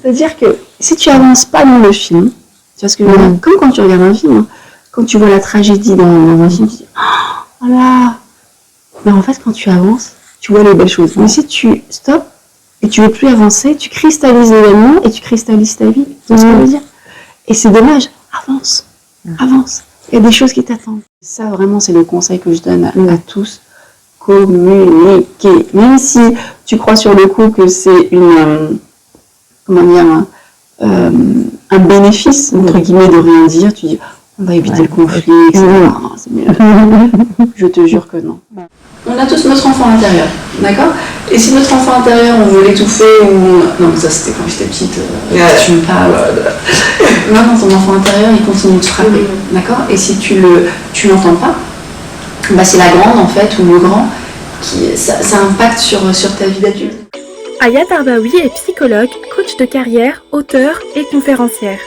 C'est-à-dire que si tu avances pas dans le film, tu vois ce que je veux dire, comme quand tu regardes un film, hein, quand tu vois la tragédie dans un film, tu dis oh là. Mais en fait, quand tu avances, tu vois les belles choses. Mais si tu stops et tu veux plus avancer, tu cristallises l'événement et tu cristallises ta vie. Tu vois ce que je veux dire? Et c'est dommage. Avance, avance. Il y a des choses qui t'attendent. Ça, vraiment, c'est le conseil que je donne à tous. Communiquer. Même si tu crois sur le coup que c'est un bénéfice, entre guillemets, de rien dire, tu dis, on va éviter le conflit, etc. Non, c'est mieux. Je te jure que non. On a tous notre enfant intérieur, d'accord? Et si notre enfant intérieur, on veut l'étouffer ou... Non, mais ça, c'était quand j'étais petite. Tu me parles... Maintenant, ton enfant intérieur, il continue de te frapper, d'accord? Et si tu l'entends pas, bah, c'est la grande, en fait, ou le grand, ça impacte sur ta vie d'adulte. Ayat Arbaoui est psychologue, coach de carrière, auteure et conférencière.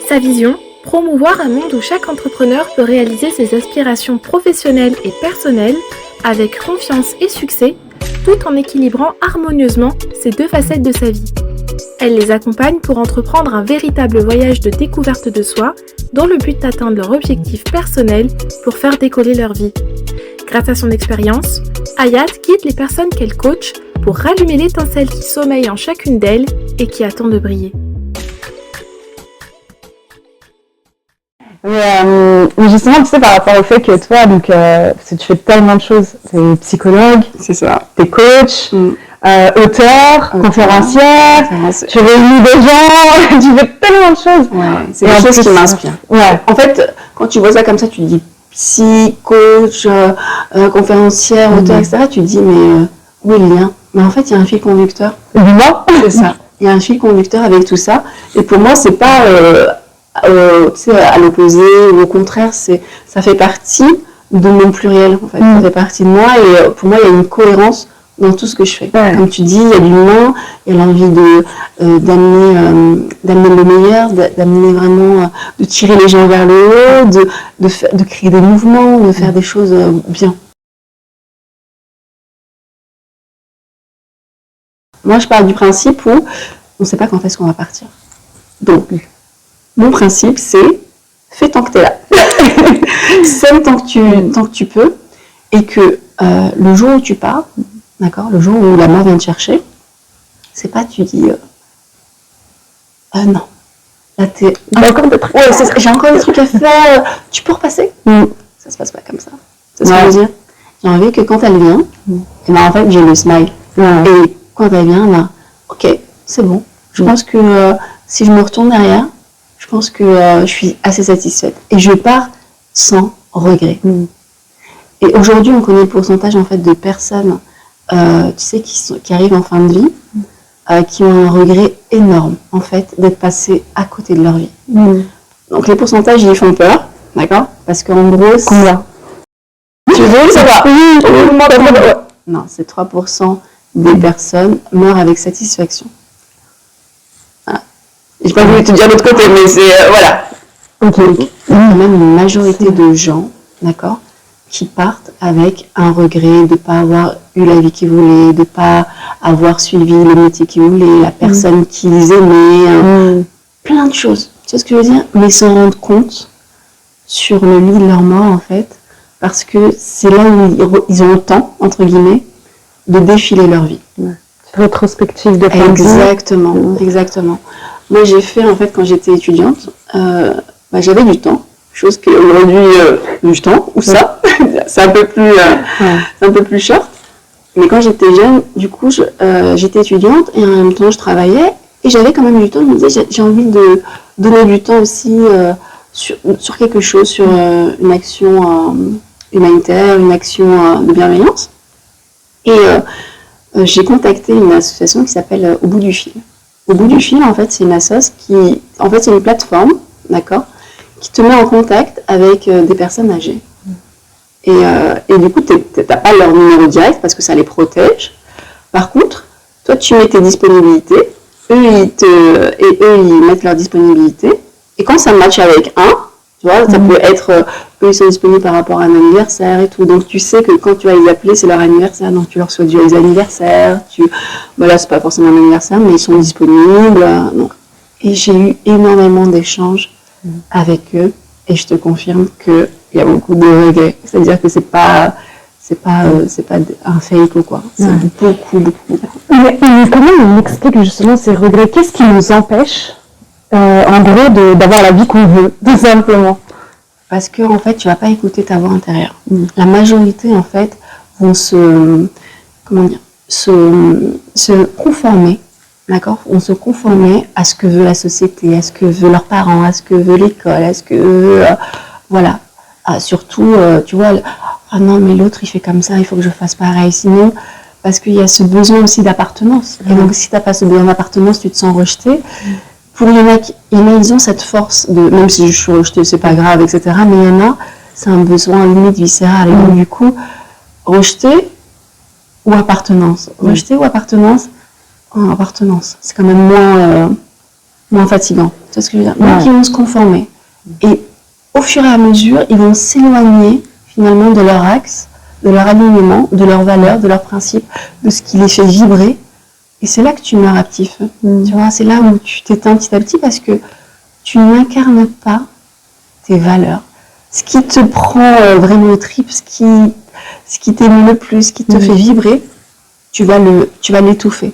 Sa vision, promouvoir un monde où chaque entrepreneur peut réaliser ses aspirations professionnelles et personnelles avec confiance et succès, tout en équilibrant harmonieusement ces deux facettes de sa vie. Elle les accompagne pour entreprendre un véritable voyage de découverte de soi, dans le but d'atteindre leur objectif personnel pour faire décoller leur vie. Grâce à son expérience, Ayat guide les personnes qu'elle coach pour rallumer l'étincelle qui sommeille en chacune d'elles et qui attend de briller. Mais justement, tu sais, par rapport au fait que toi, donc, parce que tu fais tellement de choses, t'es psychologue, c'est ça, t'es coach, auteur, conférencière, tu réunis des gens, tu fais tellement de choses. Ouais, c'est des choses qui m'inspirent. Ouais. En fait, quand tu vois ça comme ça, tu te dis psy, coach, conférencière, auteur, etc. Tu te dis, mais où est le lien? Mais en fait, il y a un fil conducteur. Moi, c'est ça. Il y a un fil conducteur avec tout ça. Et pour moi, c'est pas tu sais, à l'opposé ou au contraire, ça fait partie de mon pluriel. En fait. Ça fait partie de moi et pour moi, il y a une cohérence dans tout ce que je fais. Ouais. Comme tu dis, il y a l'humain, il y a l'envie d'amener le meilleur, d'amener vraiment, de tirer les gens vers le haut, de créer des mouvements, de faire des choses bien. Moi, je pars du principe où on ne sait pas quand est-ce qu'on va partir. Donc, mon principe, c'est fais tant que tu es là. Sème tant que tu peux. Et que le jour où tu pars, d'accord, le jour où la mort vient te chercher, c'est pas tu dis non. Là, j'ai encore des trucs à faire. Tu peux repasser. Ça se passe pas comme ça. C'est ce que je veux dire. J'ai envie que quand elle vient, et ben, en fait, j'ai le smile. Et quand elle vient, ben, ok, c'est bon. Je pense que si je me retourne derrière, je pense que je suis assez satisfaite. Et je pars sans regret. Et aujourd'hui, on connaît le pourcentage en fait, de personnes tu sais, qui arrivent en fin de vie, qui ont un regret énorme en fait, d'être passées à côté de leur vie. Donc les pourcentages, ils font peur, d'accord? Parce qu'en gros, combien? Tu veux savoir? Non, c'est 3% des personnes meurent avec satisfaction. J'ai pas voulu te dire l'autre côté, mais c'est... voilà. Il y a même une majorité de gens, d'accord, qui partent avec un regret de ne pas avoir eu la vie qu'ils voulaient, de ne pas avoir suivi le métier qu'ils voulaient, la personne qu'ils aimaient, plein de choses. Tu sais ce que je veux dire? Mais s'en rendre compte sur le lit de leur mort, en fait, parce que c'est là où ils ont le temps, entre guillemets, de défiler leur vie. Rétrospective de fin de vie. Exactement, exactement. Moi, j'ai fait, en fait, quand j'étais étudiante, j'avais du temps, chose qu'aujourd'hui, du temps, ou ça, c'est un peu plus short. Mais quand j'étais jeune, du coup, j'étais étudiante et en même temps, je travaillais et j'avais quand même du temps. Je me disais, j'ai envie de donner du temps aussi sur quelque chose, sur une action humanitaire, une action de bienveillance. Et j'ai contacté une association qui s'appelle Au bout du fil. Au bout du fil, en fait, c'est une association qui... En fait, c'est une plateforme, d'accord, qui te met en contact avec des personnes âgées. Et du coup, tu n'as pas leur numéro direct parce que ça les protège. Par contre, toi, tu mets tes disponibilités, eux, ils mettent leur disponibilité. Et quand ça matche avec un, Tu vois, ça peut être, eux ils sont disponibles par rapport à un anniversaire et tout. Donc tu sais que quand tu vas les appeler, c'est leur anniversaire. Donc tu leur souhaites joyeux anniversaire. Voilà, c'est pas forcément un anniversaire, mais ils sont disponibles. Donc. Et j'ai eu énormément d'échanges avec eux. Et je te confirme qu'il y a beaucoup de regrets. C'est-à-dire que c'est pas un fake ou quoi. C'est beaucoup. Mais comment on explique justement ces regrets? Qu'est-ce qui nous empêche en gros d'avoir la vie qu'on veut, tout simplement? Parce que en fait, tu vas pas écouter ta voix intérieure. La majorité, en fait, vont se conformer, d'accord? Vont se conformer à ce que veut la société, à ce que veulent leurs parents, à ce que veut l'école, à ce que veut, voilà. Surtout, tu vois, ah non, mais l'autre, il fait comme ça, il faut que je fasse pareil. Sinon, parce qu'il y a ce besoin aussi d'appartenance. Et donc, si tu n'as pas ce besoin d'appartenance, tu te sens rejeté. Pour les mecs, ils ont cette force de, même si je suis rejetée, c'est pas grave, etc. Mais il y en a, c'est un besoin limite viscéral. Et donc, du coup, rejeté ou appartenance. Rejeté ou appartenance, appartenance. C'est quand même moins fatigant. Tu vois ce que je veux dire? Donc, ils vont se conformer. Et au fur et à mesure, ils vont s'éloigner finalement de leur axe, de leur alignement, de leurs valeurs, de leurs principes, de ce qui les fait vibrer. Et c'est là que tu meurs à petit feu. Tu vois, c'est là où tu t'éteins petit à petit parce que tu n'incarnes pas tes valeurs. Ce qui te prend vraiment au trip, ce qui t'aime le plus, ce qui te fait vibrer, tu vas l'étouffer.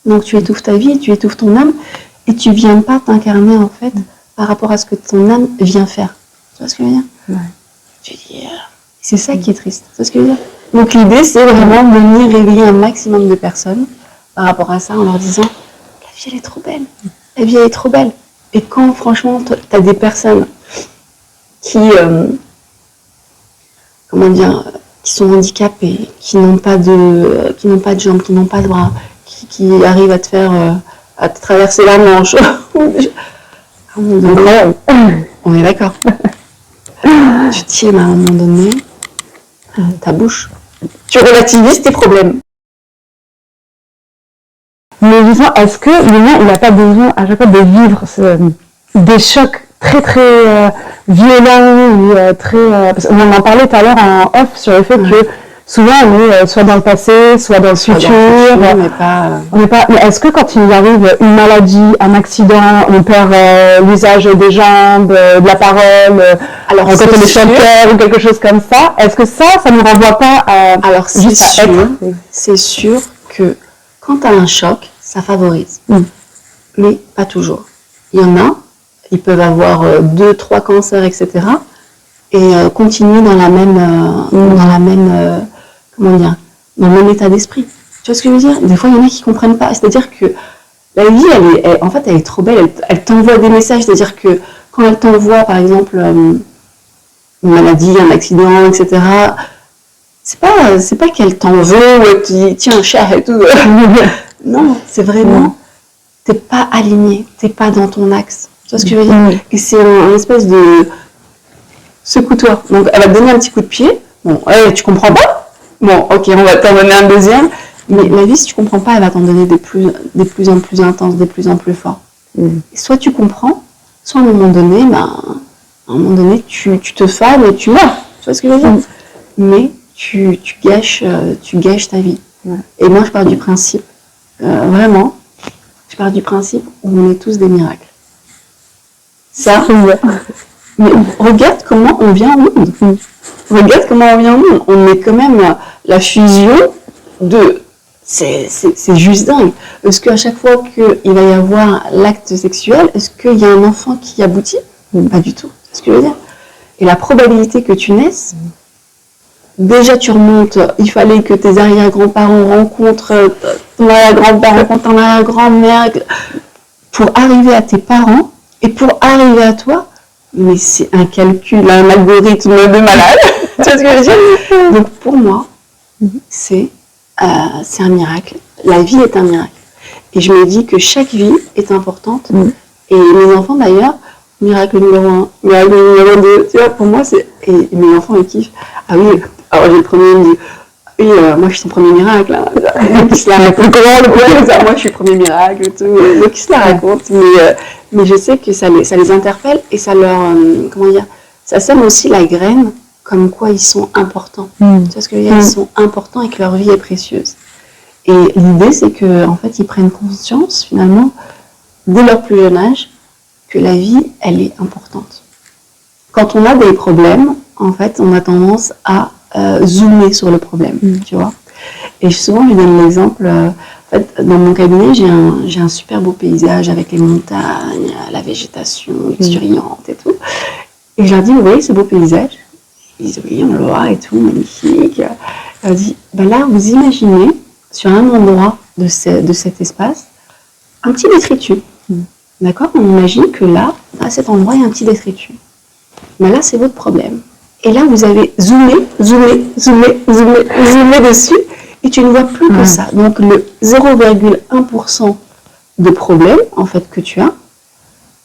Donc tu étouffes ta vie, tu étouffes ton âme et tu viens pas t'incarner en fait par rapport à ce que ton âme vient faire. Tu vois ce que je veux dire? Tu dis, c'est ça qui est triste. Tu vois ce que je veux dire? Donc l'idée c'est vraiment de venir réveiller un maximum de personnes par rapport à ça en leur disant la vie elle est trop belle, la vie elle est trop belle. Et quand franchement tu as des personnes qui qui sont handicapées, qui n'ont pas de jambes, qui n'ont pas de bras, qui arrivent à te faire à te traverser la Manche. On est d'accord. Tu tiens à un moment donné ta bouche. Tu relativises tes problèmes. Mais disons, est-ce que l'humain, il n'a pas besoin à chaque fois de vivre des chocs très très violents ou parce qu'on en parlait tout à l'heure en off sur le fait que souvent on est soit dans le passé, soit dans le futur. Mais est-ce que quand il nous arrive une maladie, un accident, on perd l'usage des jambes, de la parole, alors quand on est chanteur ou quelque chose comme ça, est-ce que ça nous renvoie pas à alors c'est sûr que quand tu as un choc, ça favorise. Mais pas toujours. Il y en a, ils peuvent avoir 2-3 cancers, etc. et continuer dans la même dans le même état d'esprit. Tu vois ce que je veux dire? Des fois, il y en a qui comprennent pas. C'est-à-dire que la vie, elle est trop belle. Elle t'envoie des messages. C'est-à-dire que quand elle t'envoie, par exemple, une maladie, un accident, etc., c'est pas qu'elle t'en veut ou elle te dit tiens, cher et tout. Non, c'est vraiment, t'es pas aligné, t'es pas dans ton axe. Tu vois ce que je veux dire? Et c'est un espèce de secoue-toi. Donc, elle va te donner un petit coup de pied. Bon, tu comprends pas? Bon, ok, on va t'en donner un deuxième. Mais la vie, si tu comprends pas, elle va t'en donner des plus en plus intenses, des plus en plus forts. Soit tu comprends, soit à un moment donné, tu te fanes et tu meurs. Tu vois ce que je veux dire? Mais tu gâches ta vie. Et moi, je pars du principe, vraiment, où on est tous des miracles. Ça, mais regarde comment on vient au monde. On est quand même la fusion de... C'est juste dingue. Est-ce qu'à chaque fois qu'il va y avoir l'acte sexuel, est-ce qu'il y a un enfant qui aboutit? Pas du tout. C'est ce que je veux dire. Et la probabilité que tu naisses, déjà tu remontes, il fallait que tes arrière-grands-parents rencontrent ton arrière-grand-père, rencontrent ton arrière-grand-mère, pour arriver à tes parents et pour arriver à toi. Mais c'est un calcul, un algorithme de malade. Tu vois ce que je veux dire? Donc pour moi, c'est un miracle. La vie est un miracle. Et je me dis que chaque vie est importante. Et mes enfants d'ailleurs, miracle numéro 1, miracle numéro 2, tu vois, pour moi c'est... Et mes enfants ils kiffent. Ah oui, alors j'ai le premier, il me dit, Et moi, je suis son premier miracle. Hein. Donc, il se la raconte. Comment le problème, ça, moi, je suis le premier miracle et tout. Donc, il se la raconte. Mais je sais que ça les interpelle et ça leur... comment dire, ça sème aussi la graine comme quoi ils sont importants. Tu vois ce que je veux dire? Ils sont importants et que leur vie est précieuse. Et l'idée, c'est qu'en fait, ils prennent conscience, finalement, dès leur plus jeune âge, que la vie, elle est importante. Quand on a des problèmes, en fait, on a tendance à zoomer sur le problème, tu vois. Et souvent, je donne l'exemple, en fait, dans mon cabinet, j'ai un super beau paysage avec les montagnes, la végétation luxuriante et tout. Et je leur dis, vous voyez ce beau paysage? Ils disent, oui, on le voit et tout, magnifique. Je leur dis, ben là, vous imaginez, sur un endroit de cet espace, un petit détritus. D'accord? On imagine que là, à cet endroit, il y a un petit détritus. Mais là, c'est votre problème. Et là, vous avez zoomé dessus, et tu ne vois plus que ça. Donc, le 0,1% de problème, en fait, que tu as,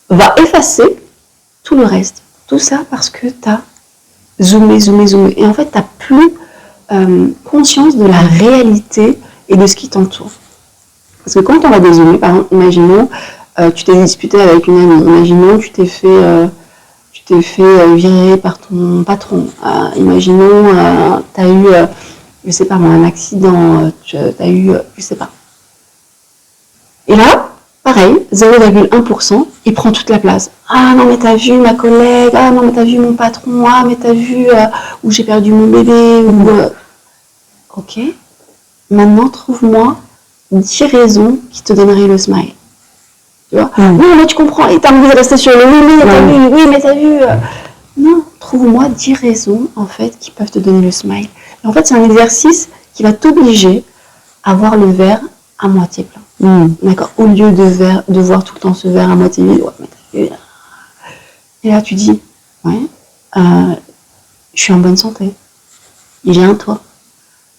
va effacer tout le reste. Tout ça parce que tu as zoomé. Et en fait, tu n'as plus conscience de la réalité et de ce qui t'entoure. Parce que quand on va dézoomer, par exemple, imaginons, tu t'es disputé avec une amie, imaginons, tu t'es fait virer par ton patron, imaginons, tu as eu, je sais pas moi, un accident, tu as eu, je sais pas. Et là, pareil, 0,1%, il prend toute la place. Ah non, mais t'as vu ma collègue, ah non, mais t'as vu mon patron, ah mais t'as vu où j'ai perdu mon bébé, ou... Ok, maintenant trouve-moi 10 raisons qui te donneraient le smile. Tu vois? Non, mais tu comprends, et t'as envie de rester sur le oui, mais t'as vu. Non, trouve-moi 10 raisons, en fait, qui peuvent te donner le smile. Et en fait, c'est un exercice qui va t'obliger à voir le verre à moitié plein. D'accord? Au lieu de voir tout le temps ce verre à moitié vide, ouais, mais t'as vu. Et là, tu dis, ouais, je suis en bonne santé. J'ai un toit.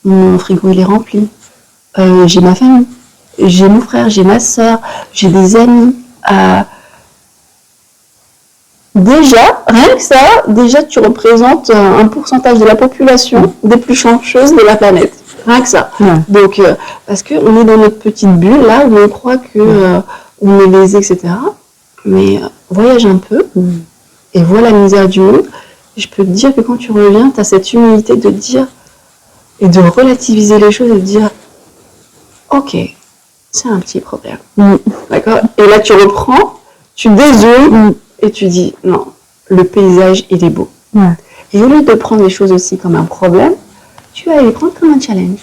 Mon frigo, il est rempli. J'ai ma famille. J'ai mon frère, j'ai ma soeur, j'ai des amis. Déjà, rien que ça, déjà tu représentes un pourcentage de la population des plus chanceuses de la planète. Rien que ça. Donc, parce qu'on est dans notre petite bulle, là, où on croit que on est lésé, etc. Mais voyage un peu et vois la misère du monde. Et je peux te dire que quand tu reviens, tu as cette humilité de dire et de relativiser les choses et de dire ok, c'est un petit problème. D'accord? Et là, tu reprends, tu dézoomes et tu dis non, le paysage, il est beau. Et au lieu de prendre les choses aussi comme un problème, tu vas les prendre comme un challenge.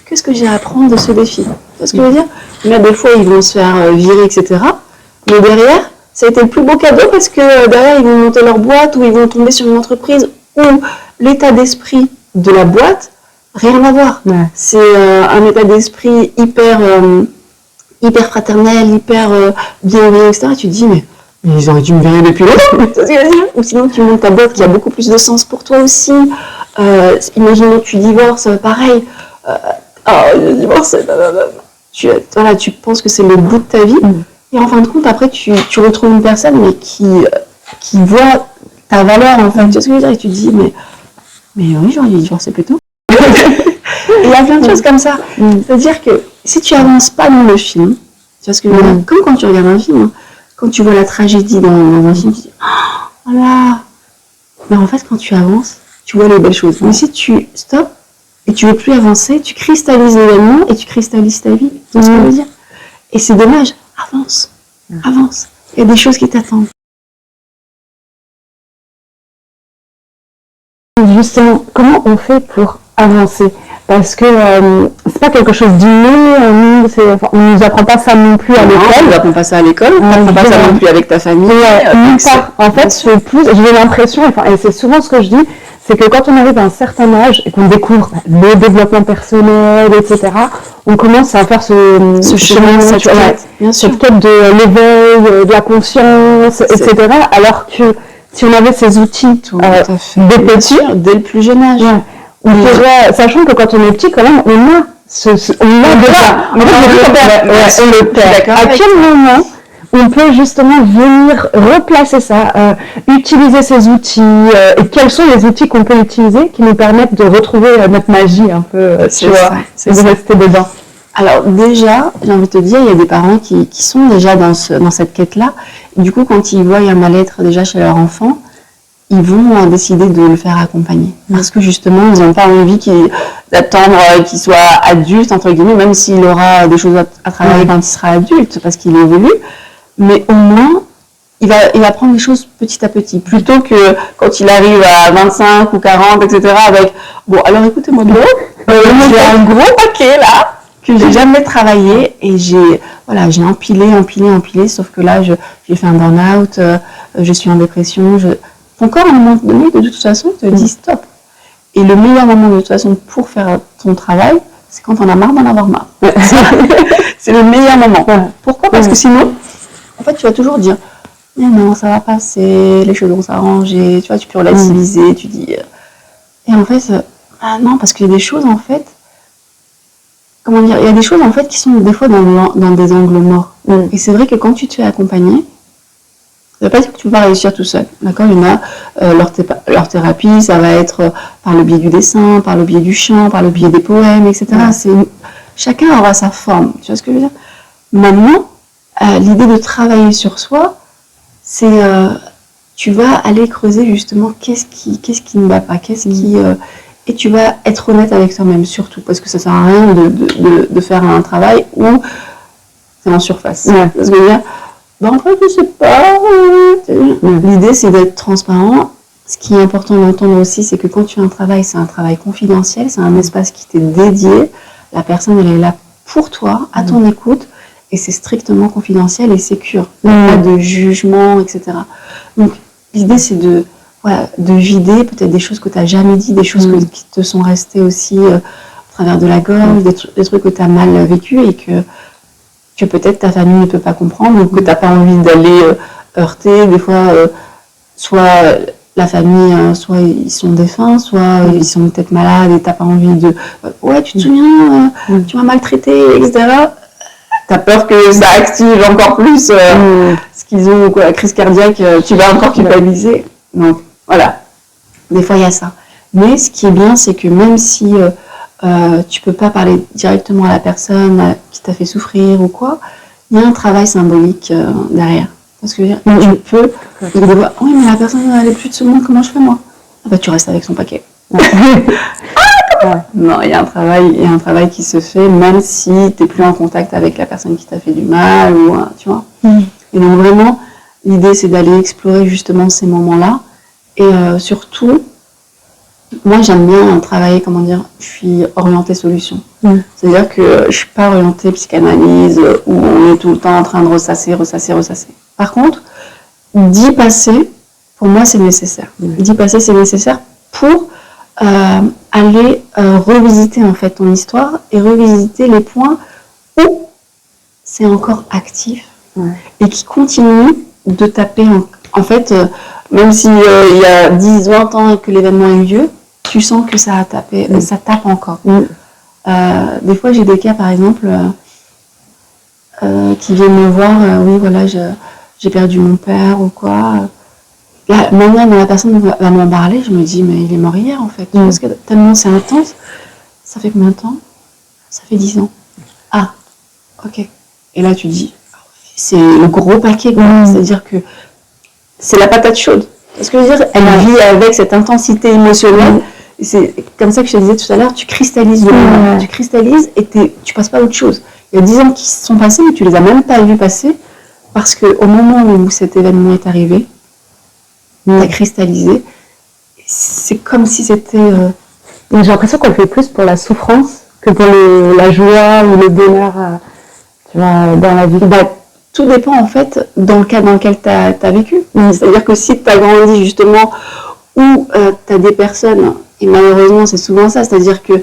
Qu'est-ce que j'ai à apprendre de ce défi? Tu vois ce que je veux dire? Mais des fois, ils vont se faire virer, etc. Mais derrière, ça a été le plus beau cadeau parce que derrière, ils vont monter leur boîte ou ils vont tomber sur une entreprise où l'état d'esprit de la boîte, rien à voir. C'est un état d'esprit hyper fraternel, hyper bienveillant, etc. Et tu te dis, mais ils auraient dû me virer depuis longtemps. Ou sinon, tu montes ta boîte qui a beaucoup plus de sens pour toi aussi. Imaginons que tu divorces, pareil. Le divorce, tu penses que c'est le bout de ta vie. Et en fin de compte, après, tu retrouves une personne mais qui voit ta valeur, en fait. Tu vois ce que je veux dire? Et tu te dis, mais oui, j'aurais dû divorcer plus tôt. Et il y a plein de choses comme ça. C'est-à-dire que si tu avances pas dans le film, tu vois ce que je veux dire? Comme quand tu regardes un film, hein, quand tu vois la tragédie dans un film, tu dis oh là. Mais en fait, quand tu avances, tu vois les belles choses. Mais si tu stops et tu veux plus avancer, tu cristallises l'événement et tu cristallises ta vie. Tu vois ce que je veux dire? Et c'est dommage. Avance. Il y a des choses qui t'attendent. Justement, comment on fait pour avancer? Parce que c'est pas quelque chose d'inné, on nous apprend pas ça non plus à l'école. On nous apprend pas ça à l'école, on n'apprend pas ça non plus avec ta famille. En fait, j'ai l'impression, et c'est souvent ce que je dis, c'est que quand on arrive à un certain âge et qu'on découvre le développement personnel, etc., on commence à faire ce chemin, cette quête de l'éveil, de la conscience, etc. Alors que si on avait ces outils dès petit, dès le plus jeune âge, sachant que quand on est petit, quand même, on a déjà. On le perd. À quel moment on peut justement venir replacer ça, utiliser ces outils, et quels sont les outils qu'on peut utiliser qui nous permettent de retrouver notre magie un peu, tu vois, et de rester dedans. Alors déjà, j'ai envie de te dire, il y a des parents qui sont déjà dans cette quête-là. Du coup, quand ils voient un mal-être déjà chez leur enfant, ils vont décider de le faire accompagner. Parce que justement, ils n'ont pas envie d'attendre qu'il soit adulte, entre guillemets, même s'il aura des choses à travailler quand il sera adulte, parce qu'il évolue. Mais au moins, il va prendre les choses petit à petit, plutôt que quand il arrive à 25 ou 40, etc., avec « Bon, alors écoutez-moi bien, j'ai un gros paquet là, que j'ai jamais travaillé et j'ai empilé, sauf que là, j'ai fait un burn-out, je suis en dépression, ton corps, à un moment donné, de toute façon, te dit stop. Et le meilleur moment, de toute façon, pour faire ton travail, c'est quand on a marre d'en avoir marre. C'est le meilleur moment. Pourquoi ? Parce que sinon, en fait, tu vas toujours dire, mais non, ça va passer, les choses vont s'arranger, tu vois, tu peux relativiser, tu dis... Et en fait, non, parce qu'il y a des choses, en fait, il y a des choses, en fait, qui sont des fois dans des angles morts. Et c'est vrai que quand tu te fais accompagner, ça ne veut pas dire que tu ne peux pas réussir tout seul. D'accord ? Il y en a, leur thérapie, ça va être par le biais du dessin, par le biais du chant, par le biais des poèmes, etc. Chacun aura sa forme. Tu vois ce que je veux dire ? Maintenant, l'idée de travailler sur soi, c'est tu vas aller creuser justement qu'est-ce qui ne va pas, et tu vas être honnête avec toi-même surtout, parce que ça ne sert à rien de faire un travail où c'est en surface. Tu vois ce que je veux dire ? En fait, je sais pas. L'idée, c'est d'être transparent. Ce qui est important d'entendre aussi, c'est que quand tu as un travail, c'est un travail confidentiel, c'est un espace qui t'est dédié. La personne, elle est là pour toi, à ton écoute, et c'est strictement confidentiel et sécure. Il n'y a pas de jugement, etc. Donc, l'idée, c'est de vider peut-être des choses que tu n'as jamais dit, des choses qui te sont restées aussi au travers de la gorge, des trucs que tu as mal vécu et que peut-être ta famille ne peut pas comprendre ou que tu n'as pas envie d'aller heurter. Des fois, soit la famille, soit ils sont défunts, soit ils sont peut-être malades et tu n'as pas envie de... Ouais, tu te souviens, tu m'as maltraité, etc. Tu as peur que ça active encore plus ce qu'ils ont, la crise cardiaque, tu vas encore culpabiliser. Donc, voilà. Des fois, il y a ça. Mais ce qui est bien, c'est que même si... tu peux pas parler directement à la personne qui t'a fait souffrir ou quoi, il y a un travail symbolique derrière. Parce que tu peux, oui, mais la personne elle est plus de ce monde, comment je fais moi ? Ah bah tu restes avec son paquet. Non, il y a un travail qui se fait même si tu n'es plus en contact avec la personne qui t'a fait du mal ou tu vois. Et donc vraiment, l'idée c'est d'aller explorer justement ces moments-là et surtout. Moi, j'aime bien travailler, je suis orientée solution. C'est-à-dire que je ne suis pas orientée psychanalyse où on est tout le temps en train de ressasser. Par contre, d'y passer, pour moi, c'est nécessaire. D'y passer, c'est nécessaire pour aller revisiter en fait ton histoire et revisiter les points où c'est encore actif et qui continue de taper. En fait, même s'il y a 10-20 ans que l'événement a eu lieu, tu sens que ça a tapé, ça tape encore. Des fois, j'ai des cas, par exemple, qui viennent me voir, oui, voilà, j'ai perdu mon père ou quoi. La manière dont la personne va m'en parler, je me dis, mais il est mort hier, en fait. Parce que tellement c'est intense. Ça fait combien de temps ? Ça fait 10 ans. Ah, ok. Et là, tu dis, c'est le gros paquet, quoi. C'est-à-dire que c'est la patate chaude. Parce que je veux dire, elle vit avec cette intensité émotionnelle. Et c'est comme ça que je te disais tout à l'heure, tu cristallises le moment. Tu cristallises et tu passes pas à autre chose. Il y a 10 ans qui se sont passés, mais tu les as même pas vus passer parce qu'au moment où cet événement est arrivé, tu as cristallisé. C'est comme si c'était... J'ai l'impression qu'on le fait plus pour la souffrance que pour la joie ou le bonheur tu vois, dans la vie. Tout dépend en fait dans le cas dans lequel tu as vécu. C'est-à-dire que si tu as grandi justement où tu as des personnes, et malheureusement c'est souvent ça, c'est-à-dire que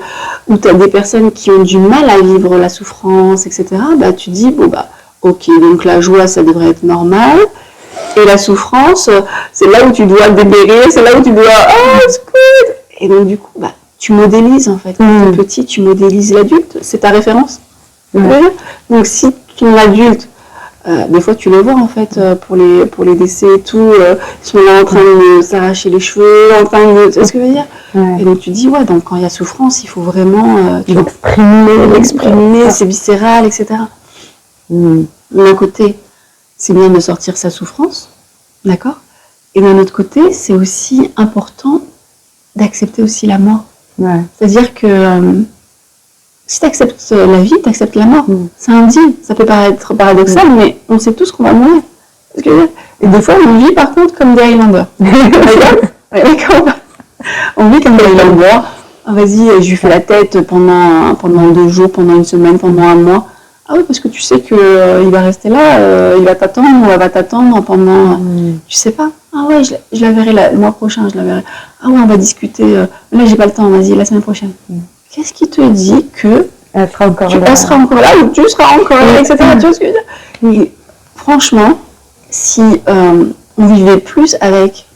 où tu as des personnes qui ont du mal à vivre la souffrance, etc., tu dis, ok, donc la joie ça devrait être normal, et la souffrance, c'est là où tu dois dépérir, c'est là où tu dois, c'est cool. Et donc du coup, tu modélises en fait, quand tu es petit, tu modélises l'adulte, c'est ta référence. Donc si ton adulte, des fois, tu les vois, en fait, pour les décès et tout, ils sont là en train de s'arracher les cheveux, en train de... Tu sais ce que je veux dire? Et donc, tu dis, ouais, donc quand il y a souffrance, il faut vraiment l'exprimer, c'est viscéral, etc. D'un côté, c'est bien de sortir sa souffrance, d'accord? Et d'un autre côté, c'est aussi important d'accepter aussi la mort. C'est-à-dire que si tu acceptes la vie, tu acceptes la mort. C'est un deal. Ça peut paraître paradoxal, mais on sait tous qu'on va mourir. Et des fois, on vit par contre comme des Highlanders. D'accord? On vit comme des Highlanders. Ah, vas-y, je lui fais la tête pendant 2 jours, pendant 1 semaine, pendant 1 mois. Ah oui, parce que tu sais qu'il va rester là, il va t'attendre ou elle va t'attendre pendant... Tu sais pas. Ah ouais, je la verrai le mois prochain, je la verrai. Ah ouais, on va discuter. Là, j'ai pas le temps, vas-y, la semaine prochaine. Qu'est-ce qui te dit que elle sera encore là, elle sera encore là ou tu seras encore là, etc. Tu vois ce que je veux dire? Et franchement, si on vivait plus avec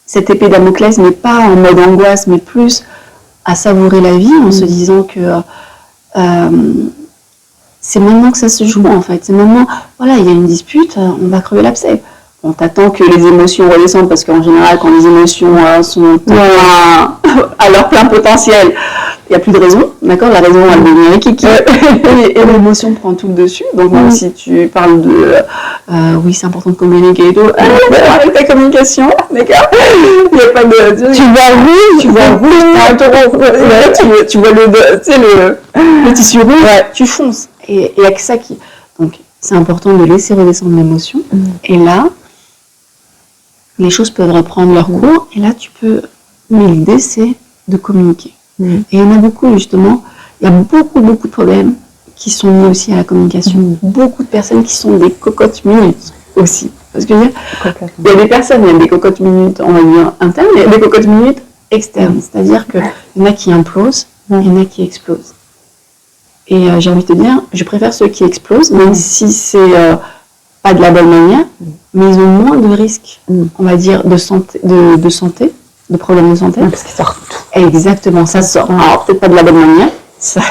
cette épée Damoclès, mais pas en mode angoisse, mais plus à savourer la vie en se disant que c'est maintenant que ça se joue en fait. C'est maintenant, voilà, il y a une dispute, on va crever l'abcès. On t'attend que les émotions redescendent parce qu'en général, quand les émotions sont à leur plein potentiel, il n'y a plus de raison, d'accord? La raison, elle devient rikiki. Et l'émotion prend tout le dessus. Donc, même si tu parles de oui, c'est important de communiquer et tout, avec ta communication, d'accord? Il n'y a pas de. Tu vois rouge, t'as un taureau. Tu vois le tissu rouge, tu fonces. Et il n'y a que ça qui. Donc, c'est important de laisser redescendre l'émotion. Et là, les choses peuvent reprendre leur cours. Et là, tu peux. Mais l'idée, c'est de communiquer. Et il y en a beaucoup, justement. Il y a beaucoup de problèmes qui sont liés aussi à la communication. Beaucoup de personnes qui sont des cocottes minutes aussi. Parce que il y a des personnes, il y a des cocottes minutes, on va dire, internes, et il y a des cocottes minutes externes. C'est-à-dire qu'il y en a qui implosent, il y en a qui explosent. Et j'ai envie de te dire, je préfère ceux qui explosent, même si c'est pas de la bonne manière, mais ils ont moins de risques, on va dire, de santé, de problèmes de santé. Parce qu'ils sortent tout. Exactement, ça sort. Alors, peut-être pas de la bonne manière, ça,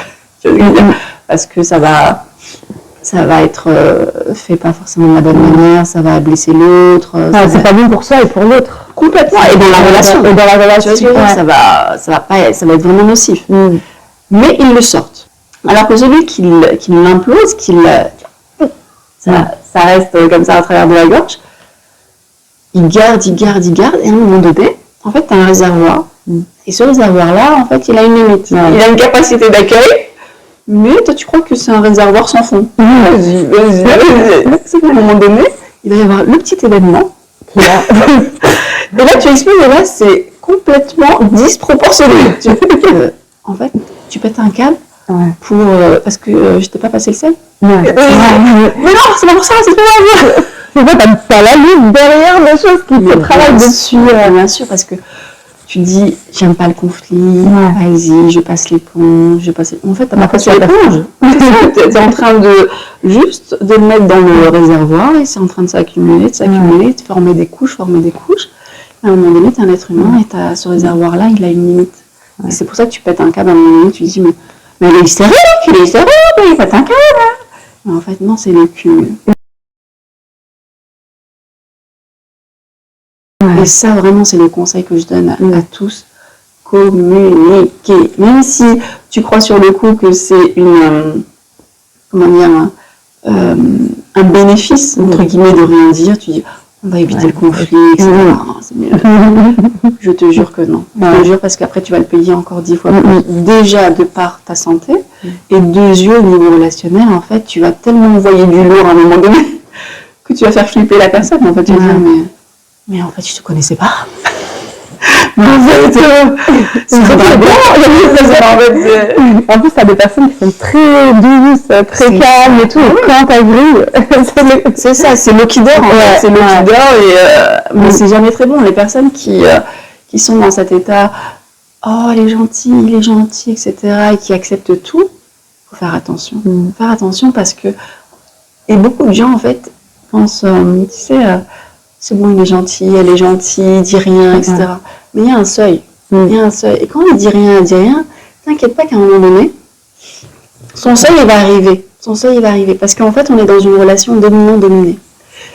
je veux dire, parce que ça va être fait pas forcément de la bonne manière, ça va blesser l'autre. C'est pas bon pour soi et pour l'autre. Complètement, et dans la relation. Et dans la relation, tu vois, ça va être vraiment nocif. Mais ils le sortent. Alors que celui qui l'implose, ça reste comme ça à travers de la gorge, il garde, et à un moment donné, en fait, tu as un réservoir. Et ce réservoir-là, en fait, il a une limite. Il a une capacité d'accueil, mais toi, tu crois que c'est un réservoir sans fond. Vas-y. C'est qu'à un moment donné, il va y avoir le petit événement. Et là, tu expliques, et là, c'est complètement disproportionné. En fait, tu pètes un câble parce que je t'ai pas passé le sel. Mais non, c'est pas pour ça, c'est pas grave. C'est vrai, t'as la liste derrière des choses qui te travaillent dessus. Bien sûr, parce que tu dis, j'aime pas le conflit, vas-y, je passe l'éponge, En fait, t'as pas passé l'éponge. T'es en train de le mettre dans le réservoir et c'est en train de s'accumuler, de former des couches. À un moment donné, t'es un être humain et ce réservoir-là, il a une limite. Et c'est pour ça que tu pètes un câble à un moment donné, tu dis, mais il est hystérique, il pète un câble. Mais en fait, non, c'est le cumul. Et ça, vraiment, c'est le conseil que je donne à tous. Communiquer. Même si tu crois sur le coup que c'est un bénéfice, entre guillemets, de rien dire, tu dis, on va éviter le conflit, etc. C'est mieux. Je te jure que non. Je te jure parce qu'après, tu vas le payer encore 10 fois plus. Déjà, de par ta santé, et de yeux, au niveau relationnel, en fait, tu vas tellement envoyer du lourd à un moment donné que tu vas faire flipper la personne. En fait, tu vas dire, mais en fait, je te connaissais pas. Mais en fait, c'est très bon. En plus, t'as des personnes qui sont très douces, très calmes et tout. Et quand t'as vu, c'est ça, c'est l'eau qui dort. C'est l'eau qui dort. Mais c'est jamais très bon. Les personnes qui sont dans cet état, oh, il est gentil, etc., et qui acceptent tout, faut faire attention. Faire attention parce que, et beaucoup de gens, en fait, pensent, tu sais, c'est bon, il est gentil, elle est gentille, il dit rien, etc. Mais il y a un seuil. Et quand il dit rien, t'inquiète pas qu'à un moment donné, son seuil, il va arriver. ton seuil il va arriver. Parce qu'en fait, on est dans une relation dominant-dominé.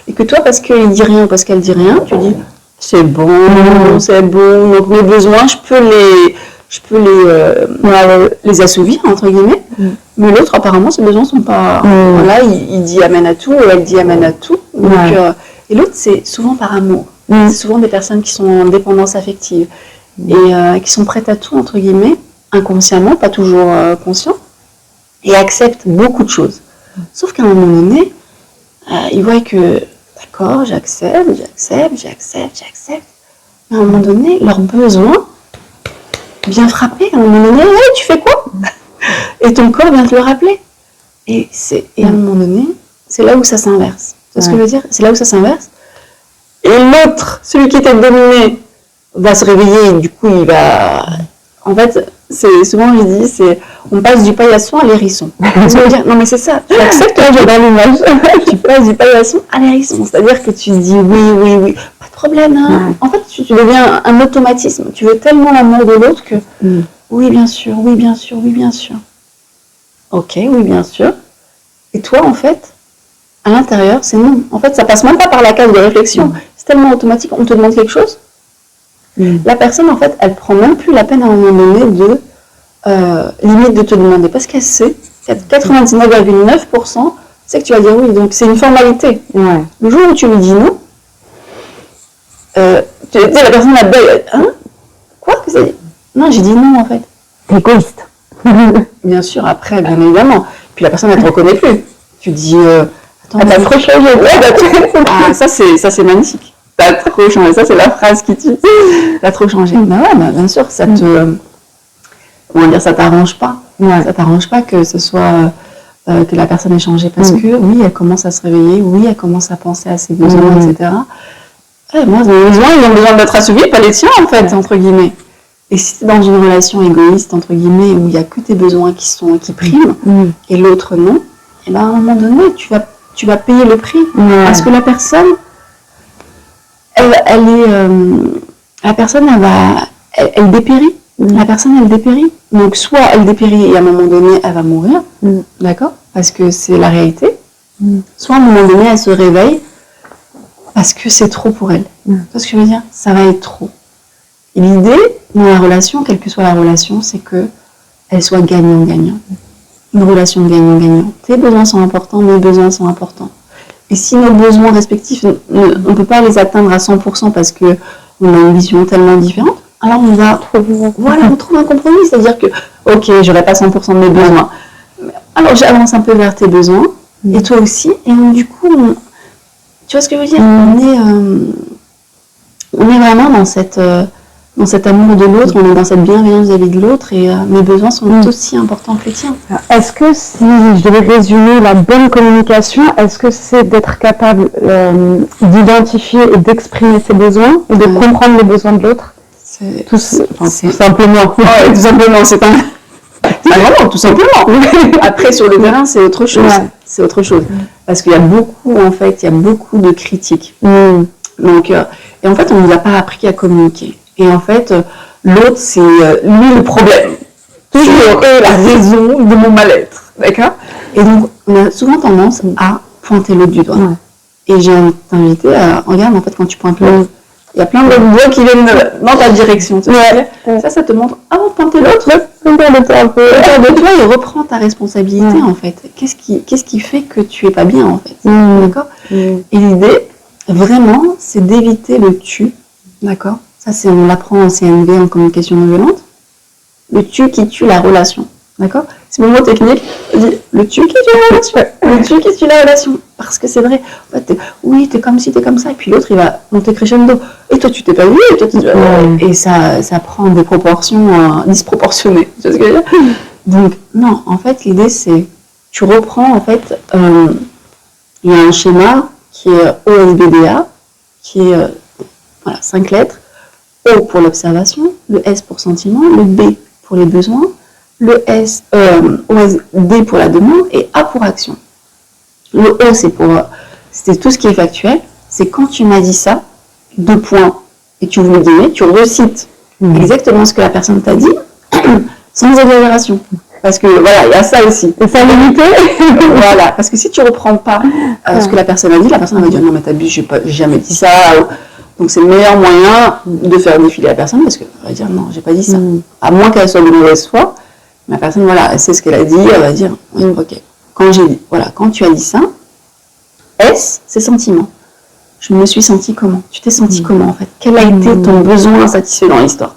Et que toi, parce qu'il dit rien ou parce qu'elle dit rien, tu dis c'est bon, donc mes besoins, je peux les assouvir, entre guillemets. Mais l'autre, apparemment, ses besoins sont pas. Voilà, il dit amen à tout, ou elle dit amen à tout. Donc, et l'autre, c'est souvent par amour. C'est souvent des personnes qui sont en dépendance affective et qui sont prêtes à tout, entre guillemets, inconsciemment, pas toujours conscient, et acceptent beaucoup de choses. Sauf qu'à un moment donné, ils voient que, d'accord, j'accepte. Mais à un moment donné, leurs besoins viennent frapper. À un moment donné, hey, tu fais quoi? Et ton corps vient te le rappeler. Et à un moment donné, c'est là où ça s'inverse. C'est ce que je veux dire? C'est là où ça s'inverse. Et l'autre, celui qui était dominé, va se réveiller et du coup, il va... En fait, souvent je dis, on passe du paillasson à l'hérisson. Non mais c'est ça, tu acceptes, j'adore l'image. Tu passes du paillasson à l'hérisson. C'est-à-dire que tu dis oui, pas de problème. Hein. En fait, tu deviens un automatisme. Tu veux tellement l'amour de l'autre que oui, bien sûr. Ok, oui, bien sûr. Et toi, en fait, à l'intérieur, c'est non. En fait, ça passe même pas par la case de réflexion. C'est tellement automatique. On te demande quelque chose. La personne, en fait, elle prend même plus la peine à un moment donné de limite de te demander. Parce qu'elle sait, 99,9%, c'est que tu vas dire oui. Donc, c'est une formalité. Le jour où tu lui dis non, la personne a belle. Hein? Quoi que ça dit? Non, j'ai dit non, en fait. T'es égoïste. Bien sûr, après, bien évidemment. Puis la personne, elle ne te reconnaît plus. Tu dis, attends, t'as trop changé. Ça, c'est magnifique. T'as trop changé. Ça, c'est la phrase qui tue. T'as trop changé. Bien sûr, ça te... Comment dire, ça t'arrange pas. Ça t'arrange pas que ce soit... que la personne ait changé. Parce que, oui, elle commence à se réveiller. Oui, elle commence à penser à ses besoins, etc. Moi, mes besoins, ils ont besoin d'être assouvis, pas les tiens, en fait, entre guillemets. Et si tu es dans une relation égoïste, entre guillemets, où il n'y a que tes besoins qui priment, et l'autre non, et ben à un moment donné, tu vas payer le prix. Parce que la personne, la personne, elle dépérit. La personne, elle dépérit. Donc, soit elle dépérit et à un moment donné, elle va mourir, d'accord? Parce que c'est la réalité. Soit à un moment donné, elle se réveille parce que c'est trop pour elle. Tu vois ce que je veux dire? Ça va être trop. Et l'idée, dans la relation, quelle que soit la relation, c'est qu'elle soit gagnant-gagnant. Une relation gagnant-gagnant. Tes besoins sont importants, mes besoins sont importants. Et si nos besoins respectifs, on ne peut pas les atteindre à 100% parce qu'on a une vision tellement différente, alors on trouve un compromis. C'est-à-dire que, ok, je n'aurai pas 100% de mes besoins. Alors j'avance un peu vers tes besoins, et toi aussi. Et donc, du coup, tu vois ce que je veux dire? On est vraiment dans cet amour de l'autre, on est dans cette bienveillance vis-à-vis de l'autre, et mes besoins sont aussi importants que les tiens. Est-ce que si je devais résumer la bonne communication, est-ce que c'est d'être capable d'identifier et d'exprimer ses besoins, et de comprendre les besoins de l'autre? Tout simplement. Tout simplement, c'est vraiment, tout simplement. Après, sur le terrain, c'est autre chose. C'est autre chose. Parce qu'il y a beaucoup, en fait, de critiques. Donc, et en fait, on ne nous a pas appris à communiquer. Et en fait, l'autre, c'est lui le problème. Toujours la raison de mon mal-être. D'accord? Et donc, on a souvent tendance à pointer l'autre du doigt. Et j'ai envie de t'inviter à... Regarde, en fait, quand tu pointes l'autre, il y a plein d'autres doigts qui viennent dans ta direction. Ça te montre, avant de pointer l'autre, regarde de toi et reprends ta responsabilité, en fait. Qu'est-ce qui fait que tu es pas bien, en fait? D'accord? Et l'idée, vraiment, c'est d'éviter le tu. D'accord? Ça, on l'apprend en CNV, en communication non violente. Le tu qui tue la relation. D'accord? C'est mon mot technique. Le tu qui tue la relation. Le tu qui tue la relation. Parce que c'est vrai. En fait, t'es comme ci, t'es comme ça. Et puis l'autre, il va monter crescendo. Et toi, tu t'es pas vu. Et ça prend des proportions disproportionnées. Tu vois ce que je veux dire? Donc, non. En fait, l'idée, c'est... Tu reprends, en fait... il y a un schéma qui est OSBDA, qui est 5 lettres. O pour l'observation, le S pour sentiment, le B pour les besoins, le D pour la demande et A pour action. Le O, c'est tout ce qui est factuel. C'est quand tu m'as dit ça, 2 points, et tu voulais donner, tu recites exactement ce que la personne t'a dit, sans exagération. Parce que voilà, il y a ça aussi. Et ça limité. Voilà, parce que si tu reprends pas ce que la personne a dit, la personne va dire non mais t'abuses, j'ai jamais dit ça. Donc c'est le meilleur moyen de faire défiler la personne parce qu'elle va dire non, j'ai pas dit ça. À moins qu'elle soit de mauvaise foi, la personne voilà, elle sait ce qu'elle a dit, elle va dire oui, ok. Quand tu as dit ça, ces sentiments. Je me suis sentie comment? Tu t'es sentie comment en fait? Quel a été ton besoin satisfait dans l'histoire?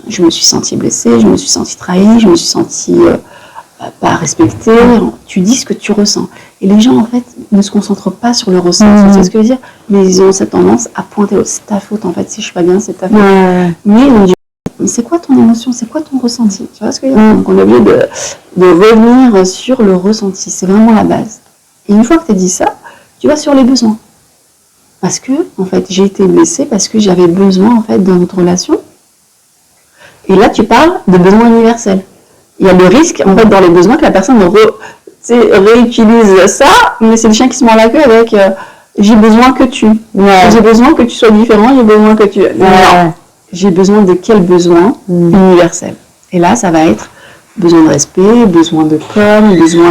Je me suis sentie blessée, je me suis sentie trahie, je me suis sentie pas respectée. Tu dis ce que tu ressens. Et les gens en fait ne se concentrent pas sur le ressenti, tu sais ce que je veux dire? Mais ils ont cette tendance à pointer c'est ta faute en fait, si je suis pas bien, c'est ta faute. Mais on dit mais c'est quoi ton émotion? C'est quoi ton ressenti? Tu vois ce que je veux dire? Donc on est obligé de revenir sur le ressenti, c'est vraiment la base. Et une fois que tu as dit ça, tu vas sur les besoins. Parce que, en fait, j'ai été blessée parce que j'avais besoin, en fait, dans notre relation. Et là, tu parles de besoins universels. Il y a le risque, en fait, dans les besoins, que la personne réutilise ça, mais c'est le chien qui se mord la queue avec j'ai besoin que tu. J'ai besoin que tu sois différent, j'ai besoin que tu. Non. J'ai besoin de quel besoin universel? Et là, ça va être besoin de respect, besoin de com, besoin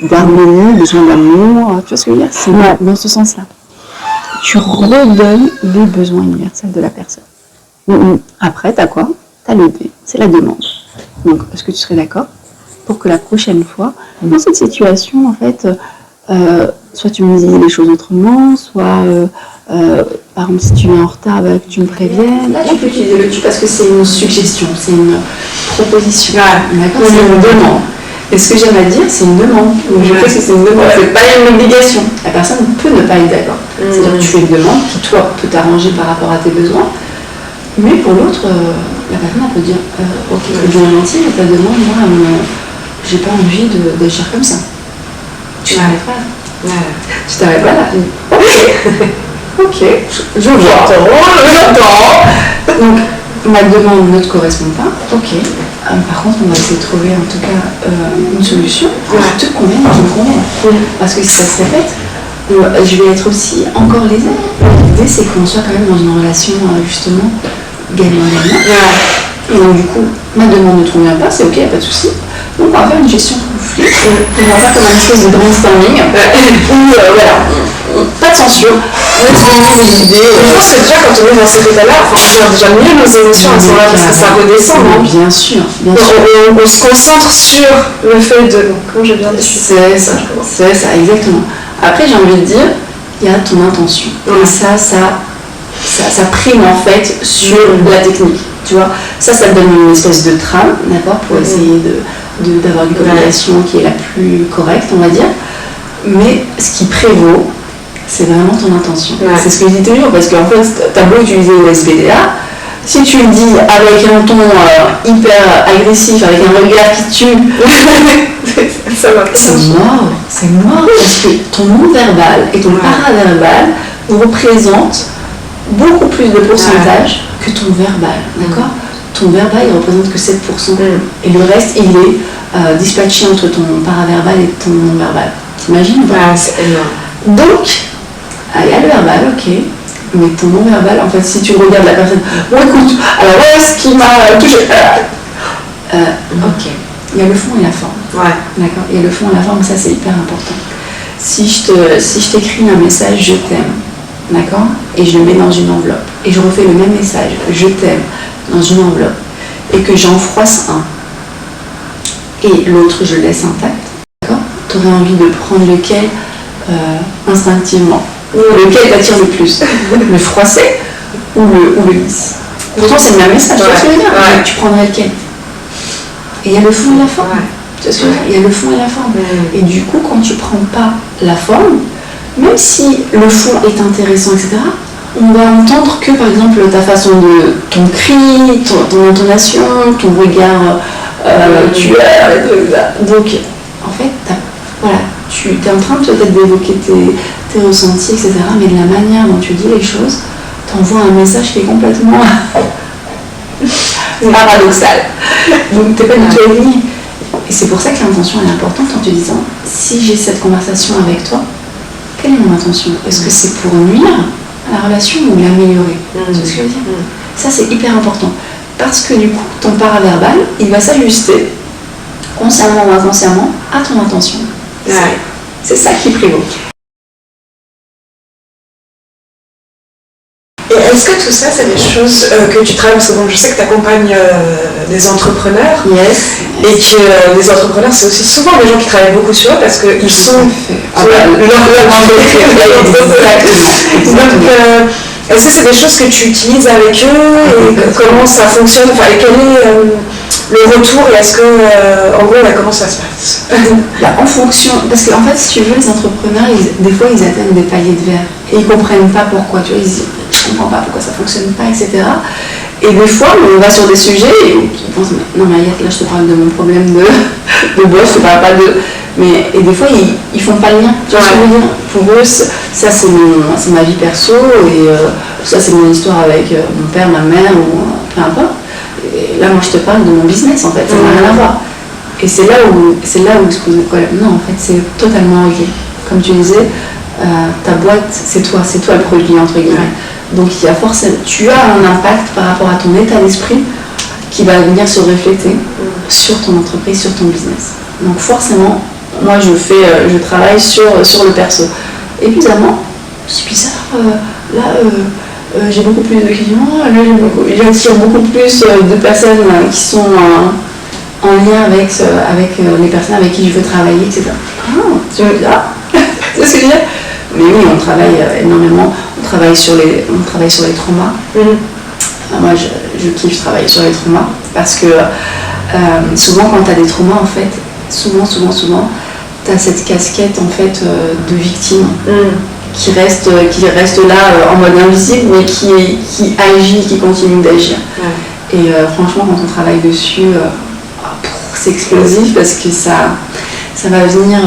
d'harmonie, besoin d'amour. Tu vois ce que je veux dire? C'est dans ce sens-là. Tu redonnes les besoins universels de la personne. Après, tu as quoi? Tu as le D, c'est la demande. Donc, est-ce que tu serais d'accord pour que la prochaine fois, dans cette situation, en fait, soit tu me dis les choses autrement, soit, par exemple, si tu viens en retard, que tu me préviennes. Là, tu peux utiliser le tu parce que c'est une suggestion, c'est une proposition. D'accord, c'est une demande. Et ce que j'aime à dire, c'est une demande. Donc, je pense que c'est une demande, c'est pas une obligation. La personne peut ne pas être d'accord. C'est-à-dire que tu fais une demande qui, toi, peut t'arranger par rapport à tes besoins. Mais pour l'autre, la personne peut dire ok, c'est bien gentil, mais ta demande, moi, j'ai pas envie d'agir comme ça. Tu t'arrêtes pas là. Tu t'arrêtes pas là. Ok, je vois. J'entends. Donc, ma demande ne te correspond pas. Ok. Par contre, on va essayer de trouver en tout cas une solution qui te convienne, qui me convienne. Parce que si ça se répète, je vais être aussi encore lésée. L'idée, c'est qu'on soit quand même dans une relation justement gagnant-gagnant. Et donc, du coup, ma demande ne te convient pas, c'est ok, il n'y a pas de souci. Donc, on va faire une gestion de conflit. On va faire comme une espèce de brainstorming où, voilà, pas de censure. On exprime des idées. Je pense que déjà, quand on est dans cet état-là, on gère déjà mieux nos émotions à ce moment-là parce que ça redescend. Bien sûr. On se concentre sur le fait de. Comment j'ai bien dit? C'est ça, exactement. Après, j'ai envie de dire, il y a ton intention. Et ça prime en fait sur la technique. Tu vois, ça te donne une espèce de trame, d'accord, pour essayer d'avoir une communication qui est la plus correcte, on va dire. Mais ce qui prévaut, c'est vraiment ton intention. C'est ce que je dis toujours, parce qu'en fait, tu as beau utiliser le SPDA, si tu le dis avec un ton hyper agressif, avec un regard qui tue, c'est mort, parce que ton non-verbal et ton paraverbal représentent beaucoup plus de pourcentage que ton verbal, d'accord? Ton verbal, il représente que 7%, et le reste, il est dispatché entre ton paraverbal et ton non-verbal. T'imagines? C'est énorme. Donc, il y a le verbal, ok, mais ton non-verbal, en fait, si tu regardes la personne, bon écoute, alors ce qui m'a touché, ok, il y a le fond et la forme. D'accord? Il y a le fond et la forme, ça c'est hyper important. Si je t'écris un message, je t'aime, d'accord? Et je le mets dans une enveloppe, et je refais le même message, je t'aime, dans une enveloppe, et que j'en froisse un, et l'autre je le laisse intact, d'accord? Tu aurais envie de prendre lequel instinctivement? Lequel t'attire le plus? Le froissé ou le lisse? Pourtant c'est le même message, tu vois ce que je veux dire? Tu prendrais lequel? Et il y a le fond et la forme. Tu vois ce que je veux dire? Il y a le fond et la forme. Et du coup, quand tu prends pas la forme, même si le fond est intéressant, etc., on va entendre que par exemple ta façon de ton cri, ton intonation, ton regard tueur, donc en fait voilà, tu es en train peut-être d'évoquer tes ressentis, etc., mais de la manière dont tu dis les choses, t'envoies un message qui est complètement paradoxal, donc t'es pas du tout aligné. Et c'est pour ça que l'intention est importante en te disant, si j'ai cette conversation avec toi, quelle est mon intention? Est-ce que c'est pour nuire à la relation ou l'améliorer? Tu vois ce que je veux dire? Ça c'est hyper important. parce que du coup, ton paraverbal, il va s'ajuster, consciemment ou inconsciemment, à ton intention. Ouais. C'est ça qui prévaut. Et est-ce que tout ça, c'est des choses que tu travailles, parce que bon, je sais que tu accompagnes des entrepreneurs, Yes. et que les entrepreneurs, c'est aussi souvent des gens qui travaillent beaucoup sur eux parce qu'ils sont Donc, est-ce que c'est des choses que tu utilises avec eux et comment ça fonctionne, enfin, et quel est le retour et est-ce que, en gros, comment ça se passe? En fonction, parce qu'en fait, si tu veux, les entrepreneurs, des fois, ils atteignent des paliers de verre et ils comprennent pas pourquoi. Tu vois, ils disent, je comprends pas pourquoi ça fonctionne pas, etc. Et des fois, on va sur des sujets et ils pensent, non mais Ayat, là, je te parle de mon problème de boss, je te parle pas de... Et des fois, ils font pas le lien. Tu vois ce que je veux dire? Pour eux, ça, c'est ma vie perso et ça, c'est mon histoire avec mon père, ma mère ou peu importe. Et là, moi, je te parle de mon business, en fait, ça n'a rien à voir. Et c'est là où se pose le problème. Non, en fait, c'est totalement ok. Comme tu disais, ta boîte, c'est toi le produit, entre guillemets. Donc, il y a forcément, tu as un impact par rapport à ton état d'esprit qui va venir se refléter sur ton entreprise, sur ton business. Donc, forcément, moi, je travaille sur le perso. Évidemment, c'est bizarre, j'ai beaucoup plus de clients, là, j'attire beaucoup plus de personnes qui sont en lien avec les personnes avec qui je veux travailler, etc. Tu veux dire, c'est ce que je veux dire. Mais oui, on travaille énormément, on travaille sur les traumas. Moi, je kiffe travailler sur les traumas parce que souvent, quand tu as des traumas, en fait, souvent, tu as cette casquette en fait, de victime qui reste là en mode invisible, mais qui agit, qui continue d'agir. Et franchement, quand on travaille dessus, c'est explosif parce que ça va venir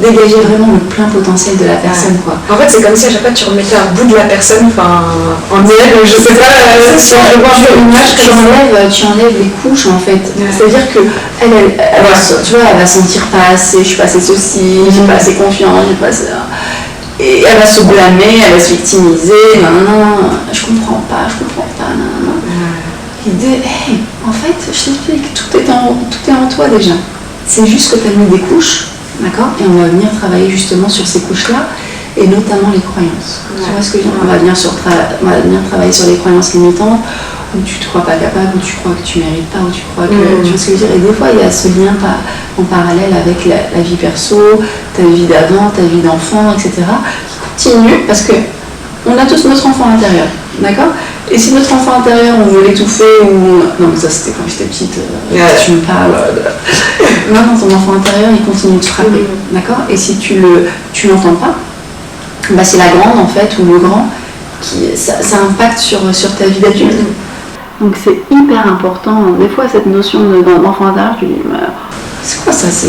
dégager vraiment le plein potentiel de la personne, quoi. En fait, c'est comme si à chaque fois tu remettais un bout de la personne, enfin, en elle, je sais pas, je vois une image tu enlèves les couches, en fait. C'est-à-dire que elle va sentir pas assez, je suis pas assez ceci, je suis pas assez confiante, je suis pas assez... Et elle va se blâmer, elle va se victimiser, non, je comprends pas, non. L'idée, en fait, je t'explique, tout est en toi déjà. C'est juste que tu as mis des couches, d'accord? Et on va venir travailler justement sur ces couches-là, et notamment les croyances. Tu vois ce que je veux dire? On va venir travailler sur les croyances limitantes, où tu te crois pas capable, où tu crois que tu mérites pas, où tu crois que... Tu vois ce que je veux dire? Et des fois, il y a ce lien en parallèle avec la vie perso, ta vie d'avant, ta vie d'enfant, etc., qui continue, parce que on a tous notre enfant intérieur, d'accord? Et si notre enfant intérieur, on veut l'étouffer ou... Non, mais ça, c'était quand j'étais petite, tu me parles... Maintenant, ton enfant intérieur, il continue de te frapper, d'accord? Et si tu l'entends pas, bah, c'est la grande, en fait, ou le grand, ça impacte sur ta vie d'adulte. Donc, c'est hyper important. Des fois, cette notion d'enfant intérieur, tu dis... C'est quoi ça? C'est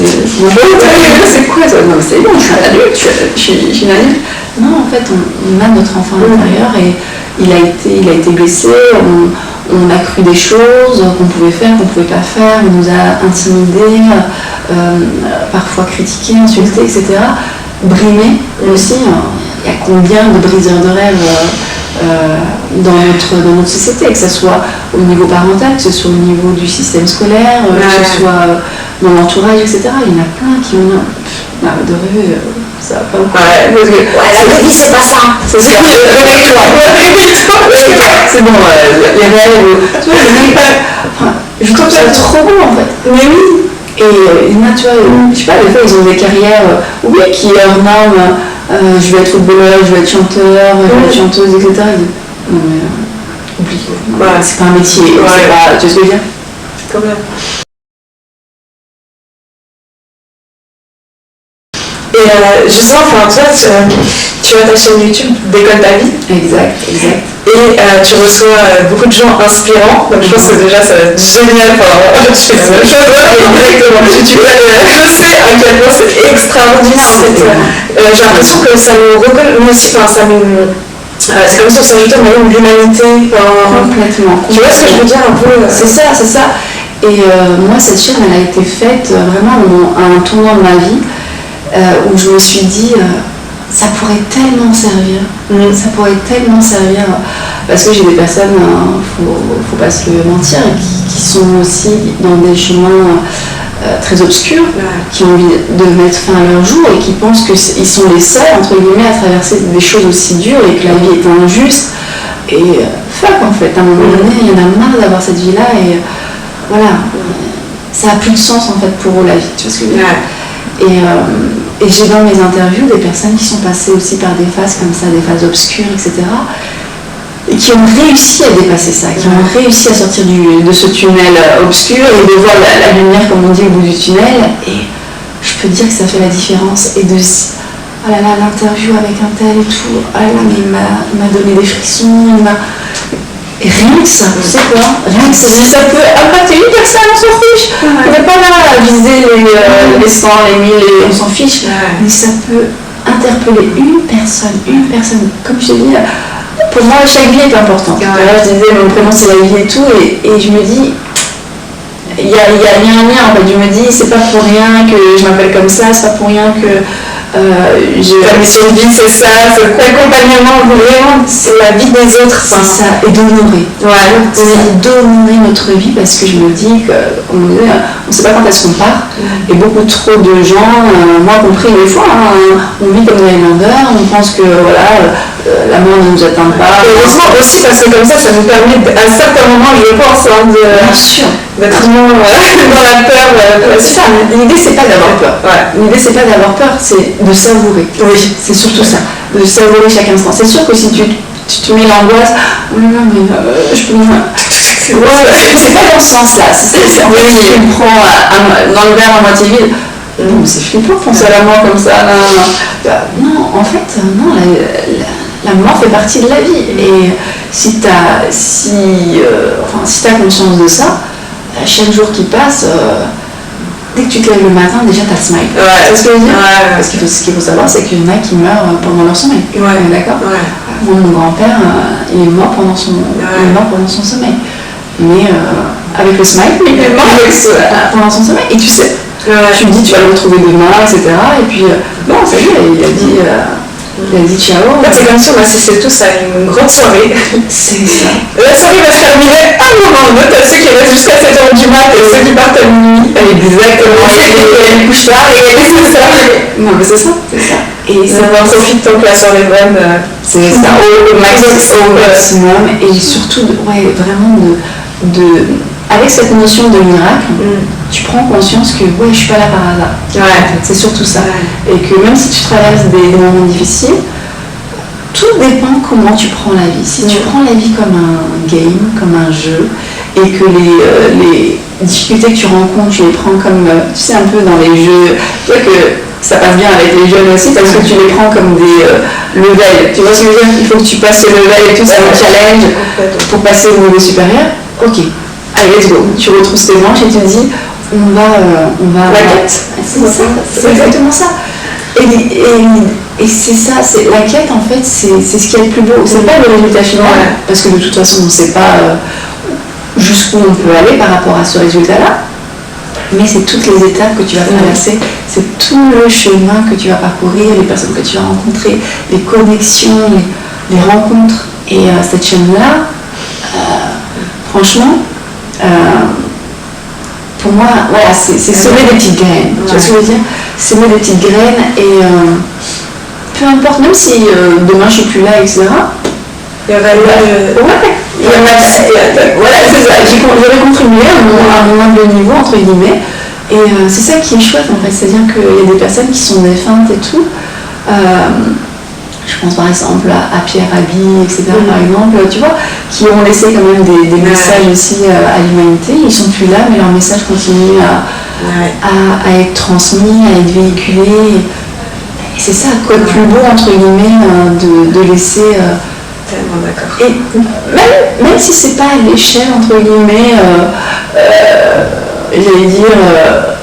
quoi ça? Non, mais c'est bon, je suis un adulte, je suis une adulte. Non, en fait, on a notre enfant intérieur et il a été blessé, on a cru des choses qu'on pouvait faire, qu'on ne pouvait pas faire, on nous a intimidés, parfois critiqués, insultés, etc. Brimés aussi. Il y a combien de briseurs de rêves dans notre société, que ce soit au niveau parental, que ce soit au niveau du système scolaire, que ce soit dans l'entourage, etc. Il y en a plein qui ont de rêver, ça va pas beaucoup. La vraie vie, c'est pas ça. C'est ça. C'est bon, les rêves. Tu vois, je trouve ça trop beau en fait. Mais oui. Et il y en a, tu vois, je sais pas, des fois ils ont des carrières, oui, qui est hors norme. Je vais être footballeur, je vais être chanteur, je vais être chanteuse, etc. Non mais compliqué. C'est pas un métier, c'est pas. Tu vois ce que je veux dire? Quand même. Et justement, enfin, toi, tu as ta chaîne YouTube Décolle ta vie. Exact. Et tu reçois beaucoup de gens inspirants, donc je pense que déjà ça va être génial. Enfin, tu fais la même chose, exactement. Je sais à quel point c'est extraordinaire. J'ai l'impression que ça nous reconnaît, mais aussi, enfin, ça nous. C'est comme si on s'ajoutait même l'humanité. Complètement. Tu vois ce que je veux dire un peu? C'est ça. Et moi, cette chaîne, elle a été faite vraiment à un tournant de ma vie où je me suis dit, ça pourrait tellement servir. Ça pourrait tellement servir parce que j'ai des personnes, faut pas se le mentir, qui sont aussi dans des chemins très obscurs, qui ont envie de mettre fin à leur jour et qui pensent qu'ils sont les seuls, entre guillemets, à traverser des choses aussi dures et que la vie est injuste. Et fuck, en fait, à un moment donné, il y en a marre d'avoir cette vie-là et voilà, ça a plus de sens en fait pour eux la vie, tu vois ce que je veux dire. Et j'ai dans mes interviews des personnes qui sont passées aussi par des phases comme ça, des phases obscures, etc. Et qui ont réussi à dépasser ça, qui ont réussi à sortir de ce tunnel obscur et de voir la lumière, comme on dit, au bout du tunnel. Et je peux dire que ça fait la différence. Et de oh là là, l'interview avec un tel et tout, oh là là, mais il m'a donné des frissons, Et rien que ça, tu sais quoi, rien que ça peut impacter une personne, on s'en fiche. On n'est pas là à viser les 100, les 1000, on s'en fiche. Mais ça peut interpeller une personne. Comme je te dis, pour moi, chaque vie est importante. Là, je disais, mon prénom, c'est la vie et tout. Et je me dis, il y a un lien, en fait. Je me dis, c'est pas pour rien que je m'appelle comme ça, c'est pas pour rien que ta mission de vie, c'est ça, c'est l'accompagnement, vraiment, c'est la vie des autres. C'est ça, et d'honorer. D'honorer notre vie parce que je me dis qu'on ne sait pas quand est-ce qu'on part. Et beaucoup trop de gens, moi compris des fois, on vit comme des Highlander, on pense que voilà, la mort ne nous atteint pas. Et heureusement aussi parce que comme ça nous permet à certains moments, je pense, d'être moins dans la peur. C'est ça, l'idée c'est pas d'avoir peur. L'idée c'est pas d'avoir peur, c'est de savourer. Oui, c'est surtout ça, de savourer chaque instant. C'est sûr que si tu te mets l'angoisse, oh là là, mais je peux c'est pas dans ce sens-là. C'est en fait, si tu le prends dans le verre à moitié vide, non, c'est flippant de penser à la mort comme ça. Non, en fait, non, la mort fait partie de la vie. Et si tu as conscience de ça, chaque jour qui passe, dès que tu te lèves le matin, déjà tu as le smile. C'est ce que je veux dire. Parce que ce qu'il faut savoir, c'est qu'il y en a qui meurent pendant leur sommeil. D'accord. Mon grand-père, il est mort pendant son sommeil. Mais avec le smile, il est mort pendant son sommeil. Et tu sais, tu me dis tu vas le retrouver demain, etc. Et puis, non, ça y est, il a dit ciao. C'est comme si on assistait tous à une grande soirée. C'est ça. La soirée va se terminer à un moment ou l'autre. Ceux qui restent jusqu'à 7h du mat et ceux qui partent à minuit. Exactement. Elle ne couche pas et c'est ça. Non, mais c'est ça. Et ça va profiter tant que la soirée est bonne. C'est ça, au maximum. Et surtout, vraiment avec cette notion de miracle, tu prends conscience que je suis pas là par hasard. En fait, c'est surtout ça. Et que même si tu traverses des moments difficiles, tout dépend comment tu prends la vie. Si tu prends la vie comme un game, comme un jeu, et que les difficultés que tu rencontres, tu les prends comme, tu sais, un peu dans les jeux, tu vois que ça passe bien avec les jeunes aussi parce que tu les prends comme des levels. Tu vois ce que je veux dire? Il faut que tu passes le level et tout, c'est un challenge pour passer au niveau supérieur. Ok, allez, let's go. Tu retrousses tes manches et tu te dis, on va la quête. C'est exactement ça. Et c'est ça, la quête en fait, c'est ce qui est le plus beau. C'est pas le résultat final, parce que de toute façon, on ne sait pas jusqu'où on peut aller par rapport à ce résultat-là. Mais c'est toutes les étapes que tu vas traverser, c'est tout le chemin que tu vas parcourir, les personnes que tu vas rencontrer, les connexions, les rencontres. Et cette chaîne-là, franchement, pour moi, voilà, c'est semer des petites graines. Tu vois ce que je veux dire? Semer des petites graines et peu importe, même si demain je suis plus là, etc. Il y aura voilà, c'est ça. J'aurais contribué à mon humble niveau, entre guillemets. Et c'est ça qui est chouette, en fait. C'est-à-dire qu'il y a des personnes qui sont défuntes et tout. Je pense par exemple à Pierre Rabhi, etc. Par exemple, tu vois, qui ont laissé quand même des messages aussi à l'humanité. Ils sont plus là, mais leurs messages continuent à être transmis, à être véhiculés. Et c'est ça, quoi de plus beau, entre guillemets, de laisser... Tellement d'accord. Et même si c'est pas à l'échelle, entre guillemets, j'allais dire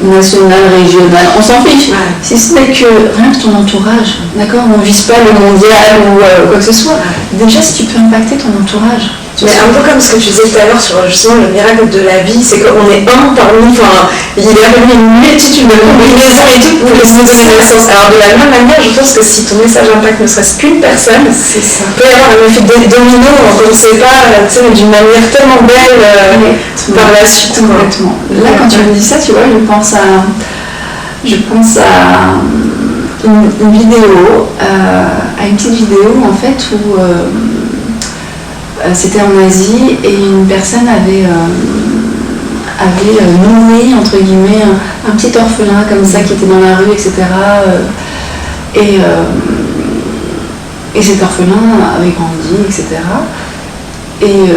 nationale, régionale, on s'en fiche. Si ce n'est que rien que ton entourage, d'accord, on ne vise pas le mondial ou quoi que ce soit. Déjà, si tu peux impacter ton entourage, Mais un peu comme ce que tu disais tout à l'heure sur justement le miracle de la vie, c'est qu'on est un parmi, enfin, il est arrivé une multitude de combinaisons et tout pour les donner naissance. Alors de la même manière, je pense que si ton message impacte ne serait-ce qu'une personne, il peut y avoir un effet domino, on ne sait pas, tu sais, mais d'une manière tellement belle par la suite. Complètement. Là, quand tu me dis ça, tu vois, je pense à une vidéo, à une petite vidéo en fait où c'était en Asie et une personne avait nourri entre guillemets un petit orphelin comme ça qui était dans la rue, etc. Et cet orphelin avait grandi, etc. Et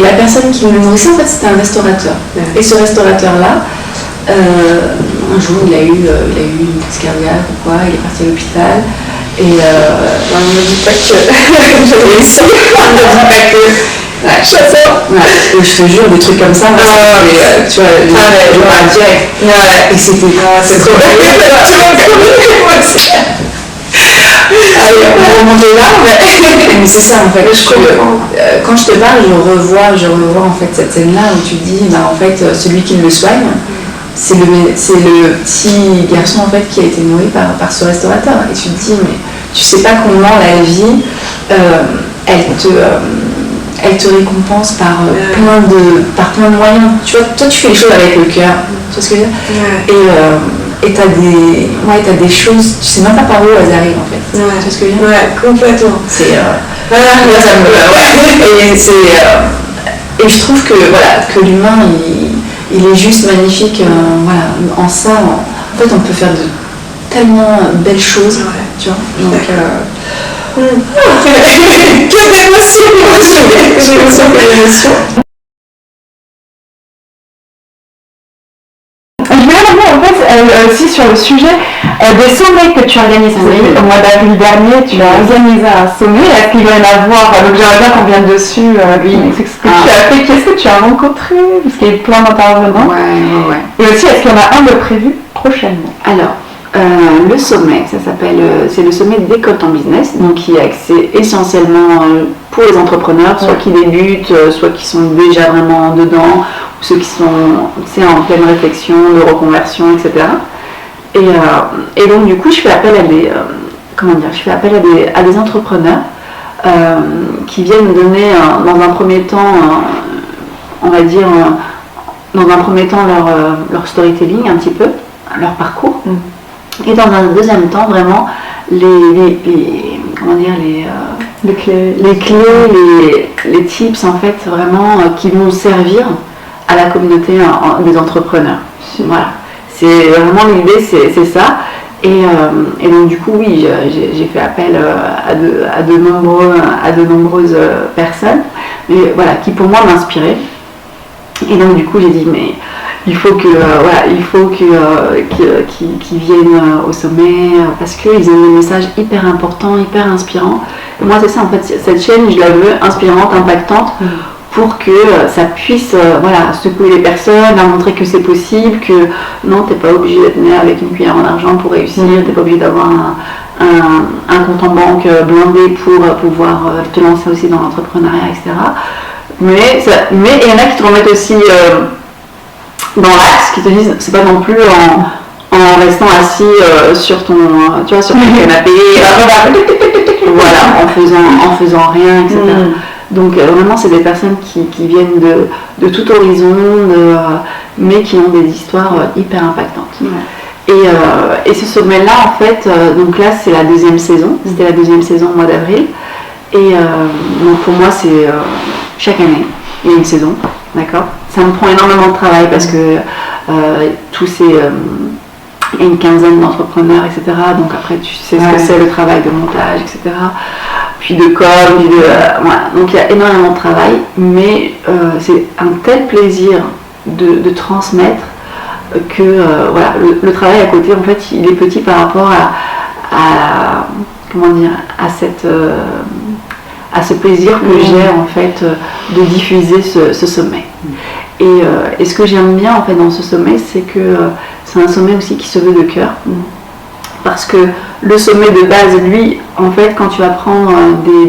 la personne qui le nourrissait, en fait, c'était un restaurateur. Et ce restaurateur-là, un jour, il a eu une crise cardiaque ou quoi, il est parti à l'hôpital. Et on ne me dit pas que j'avais ici, on ne me dit pas que. Et je te jure, des trucs comme ça, tu vois, je parle direct. Et c'était pas. C'est trop bien. Allez, on va remonter là, mais c'est ça en fait. Quand je te parle, je revois en fait cette scène-là où tu te dis, en fait, celui qui le soigne, c'est le petit garçon en fait qui a été nourri par ce restaurateur. Et tu te dis, mais tu sais pas comment la vie, elle te récompense par plein de moyens. Tu vois, toi tu fais les choses avec le cœur. Tu vois ce que je veux dire? Et t'as des choses, tu sais même pas par où elles arrivent en fait. Tu vois ce que je veux dire? Ouais, complètement. C'est et je trouve que l'humain il est juste magnifique. En ça, en fait, on peut faire de tellement belles choses. Tu vois. Donc, que d'émotions! J'ai l'émotion. Je voulais revenir en fait aussi sur le sujet des sommets que tu organises. Au mois d'avril dernier, tu as organisé un sommet. Est-ce qu'il va y en avoir? Donc j'aimerais bien qu'on vienne dessus. C'est ce que tu as fait. Qu'est-ce que tu as rencontré? Parce qu'il y a eu plein d'intervenants. Ouais. Et aussi, est-ce qu'il y en a un de prévu prochainement? Alors, le sommet, c'est le sommet d'École Ton Business, donc qui est axé essentiellement pour les entrepreneurs, soit qui débutent, soit qui sont déjà vraiment dedans, ou ceux qui sont en pleine réflexion, de reconversion, etc. Et donc du coup, je fais appel à des entrepreneurs qui viennent me donner dans un premier temps, leur storytelling un petit peu, leur parcours. Et dans un deuxième temps, vraiment, les clés, les tips, en fait, vraiment, qui vont servir à la communauté des entrepreneurs. Voilà. C'est vraiment l'idée, c'est ça. Et donc, du coup, oui, j'ai fait appel à de nombreuses personnes, mais voilà, qui pour moi m'inspiraient. Et donc, du coup, j'ai dit, mais il faut qu'ils viennent au sommet parce qu'ils ont des messages hyper importants, hyper inspirants. Et moi, c'est ça en fait, cette chaîne, je la veux inspirante, impactante pour que ça puisse secouer les personnes, leur montrer que c'est possible, que non, t'es pas obligé d'être né avec une cuillère en argent pour réussir, t'es pas obligé d'avoir un compte en banque blindé pour pouvoir te lancer aussi dans l'entrepreneuriat, etc. Mais il y en a qui te remettent aussi dans l'axe, qui te disent c'est pas non plus en restant assis sur ton canapé, en faisant rien, etc. Donc vraiment c'est des personnes qui viennent de tout horizon, mais qui ont des histoires hyper impactantes. Et ce sommet-là, en fait, donc là c'est la deuxième saison, c'était la deuxième saison au mois d'avril. Et donc pour moi c'est chaque année, il y a une saison, d'accord. Ça me prend énormément de travail parce que il y a une quinzaine d'entrepreneurs, etc. Donc après tu sais ce que c'est le travail de montage, etc. Puis de com, voilà. Donc il y a énormément de travail, mais c'est un tel plaisir de transmettre que le travail à côté, en fait, il est petit par rapport à ce plaisir que j'ai en fait de diffuser ce sommet. Et ce que j'aime bien en fait dans ce sommet, c'est que c'est un sommet aussi qui se veut de cœur, Parce que le sommet de base, lui, en fait, quand tu vas prendre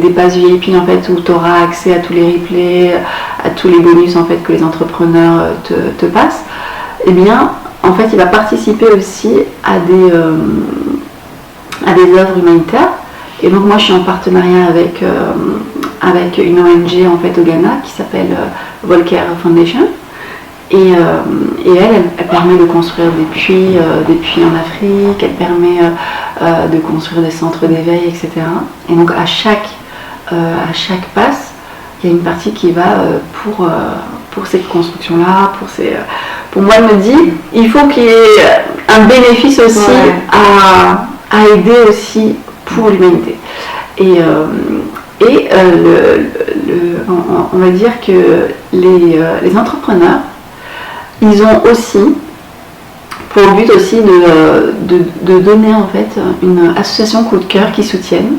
des passes VIP, en fait, où tu auras accès à tous les replays, à tous les bonus, en fait, que les entrepreneurs te passent, eh bien, en fait, il va participer aussi à des œuvres humanitaires. Et donc, moi, je suis en partenariat avec une ONG, en fait, au Ghana, qui s'appelle Volcare Foundation. Et elle permet de construire des puits en Afrique, elle permet de construire des centres d'éveil, etc. Et donc à chaque passe, il y a une partie qui va pour cette construction-là, pour moi, elle me dit, il faut qu'il y ait un bénéfice aussi à aider aussi pour l'humanité. On va dire que les entrepreneurs, ils ont aussi pour but aussi de donner en fait une association coup de cœur qui soutiennent.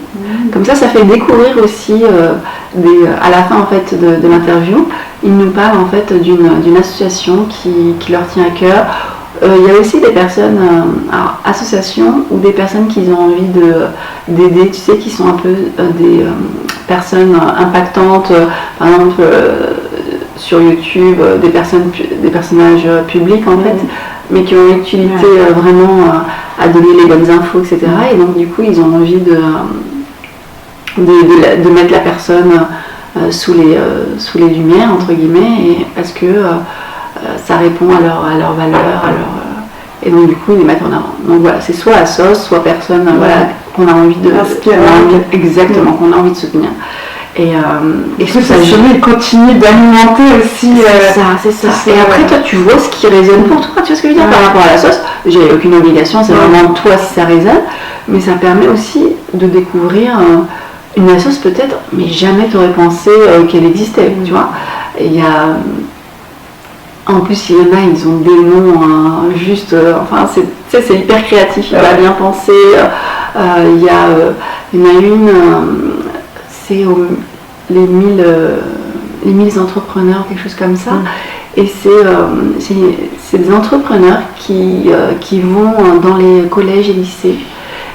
Comme ça fait découvrir aussi à la fin en fait de l'interview, ils nous parlent en fait d'une association qui leur tient à cœur. Il y a aussi des personnes, associations ou des personnes qui ont envie d'aider, tu sais, qui sont un peu des personnes impactantes, par exemple sur YouTube, des personnages publics en fait, mais qui ont une utilité vraiment à donner les bonnes infos, etc. Et donc du coup, ils ont envie de mettre la personne sous les lumières, entre guillemets, parce que ça répond à leurs valeurs, et donc du coup, ils les mettent en avant. Donc voilà, c'est soit ASOS, soit personne qu'on a envie de exactement, qu'on a envie de soutenir. Et que ça continue d'alimenter aussi. C'est ça. Et après, toi, tu vois ce qui résonne pour toi. Tu vois ce que je veux dire par rapport à la sauce. J'ai aucune obligation, c'est vraiment toi si ça résonne. Mais ça permet aussi de découvrir une sauce peut-être, mais jamais tu aurais pensé qu'elle existait. Tu vois. Et il y a. En plus, il y en a, ils ont des noms juste. Enfin, c'est hyper créatif, il va bien penser. Il y en a une. C'est les 1000 entrepreneurs, quelque chose comme ça. Et c'est des entrepreneurs qui vont dans les collèges et lycées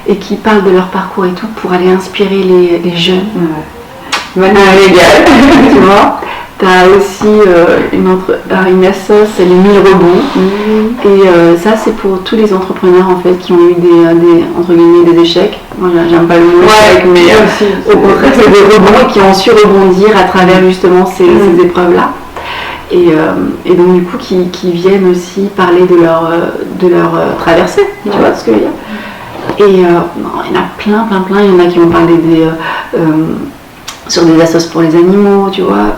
et qui parlent de leur parcours et tout pour aller inspirer les jeunes. Légal, tu vois. T'as aussi une assoce, c'est les 1000 rebonds. Et ça, c'est pour tous les entrepreneurs en fait qui ont eu entre guillemets des échecs. Moi, j'aime pas le mot échec, mais au contraire, c'est des rebonds qui ont su rebondir à travers justement ces épreuves-là. Et donc du coup, qui viennent aussi parler de leur traversée. Tu vois ce que je veux dire? Et il y en a plein. Il y en a qui vont parler sur des assos pour les animaux, tu vois.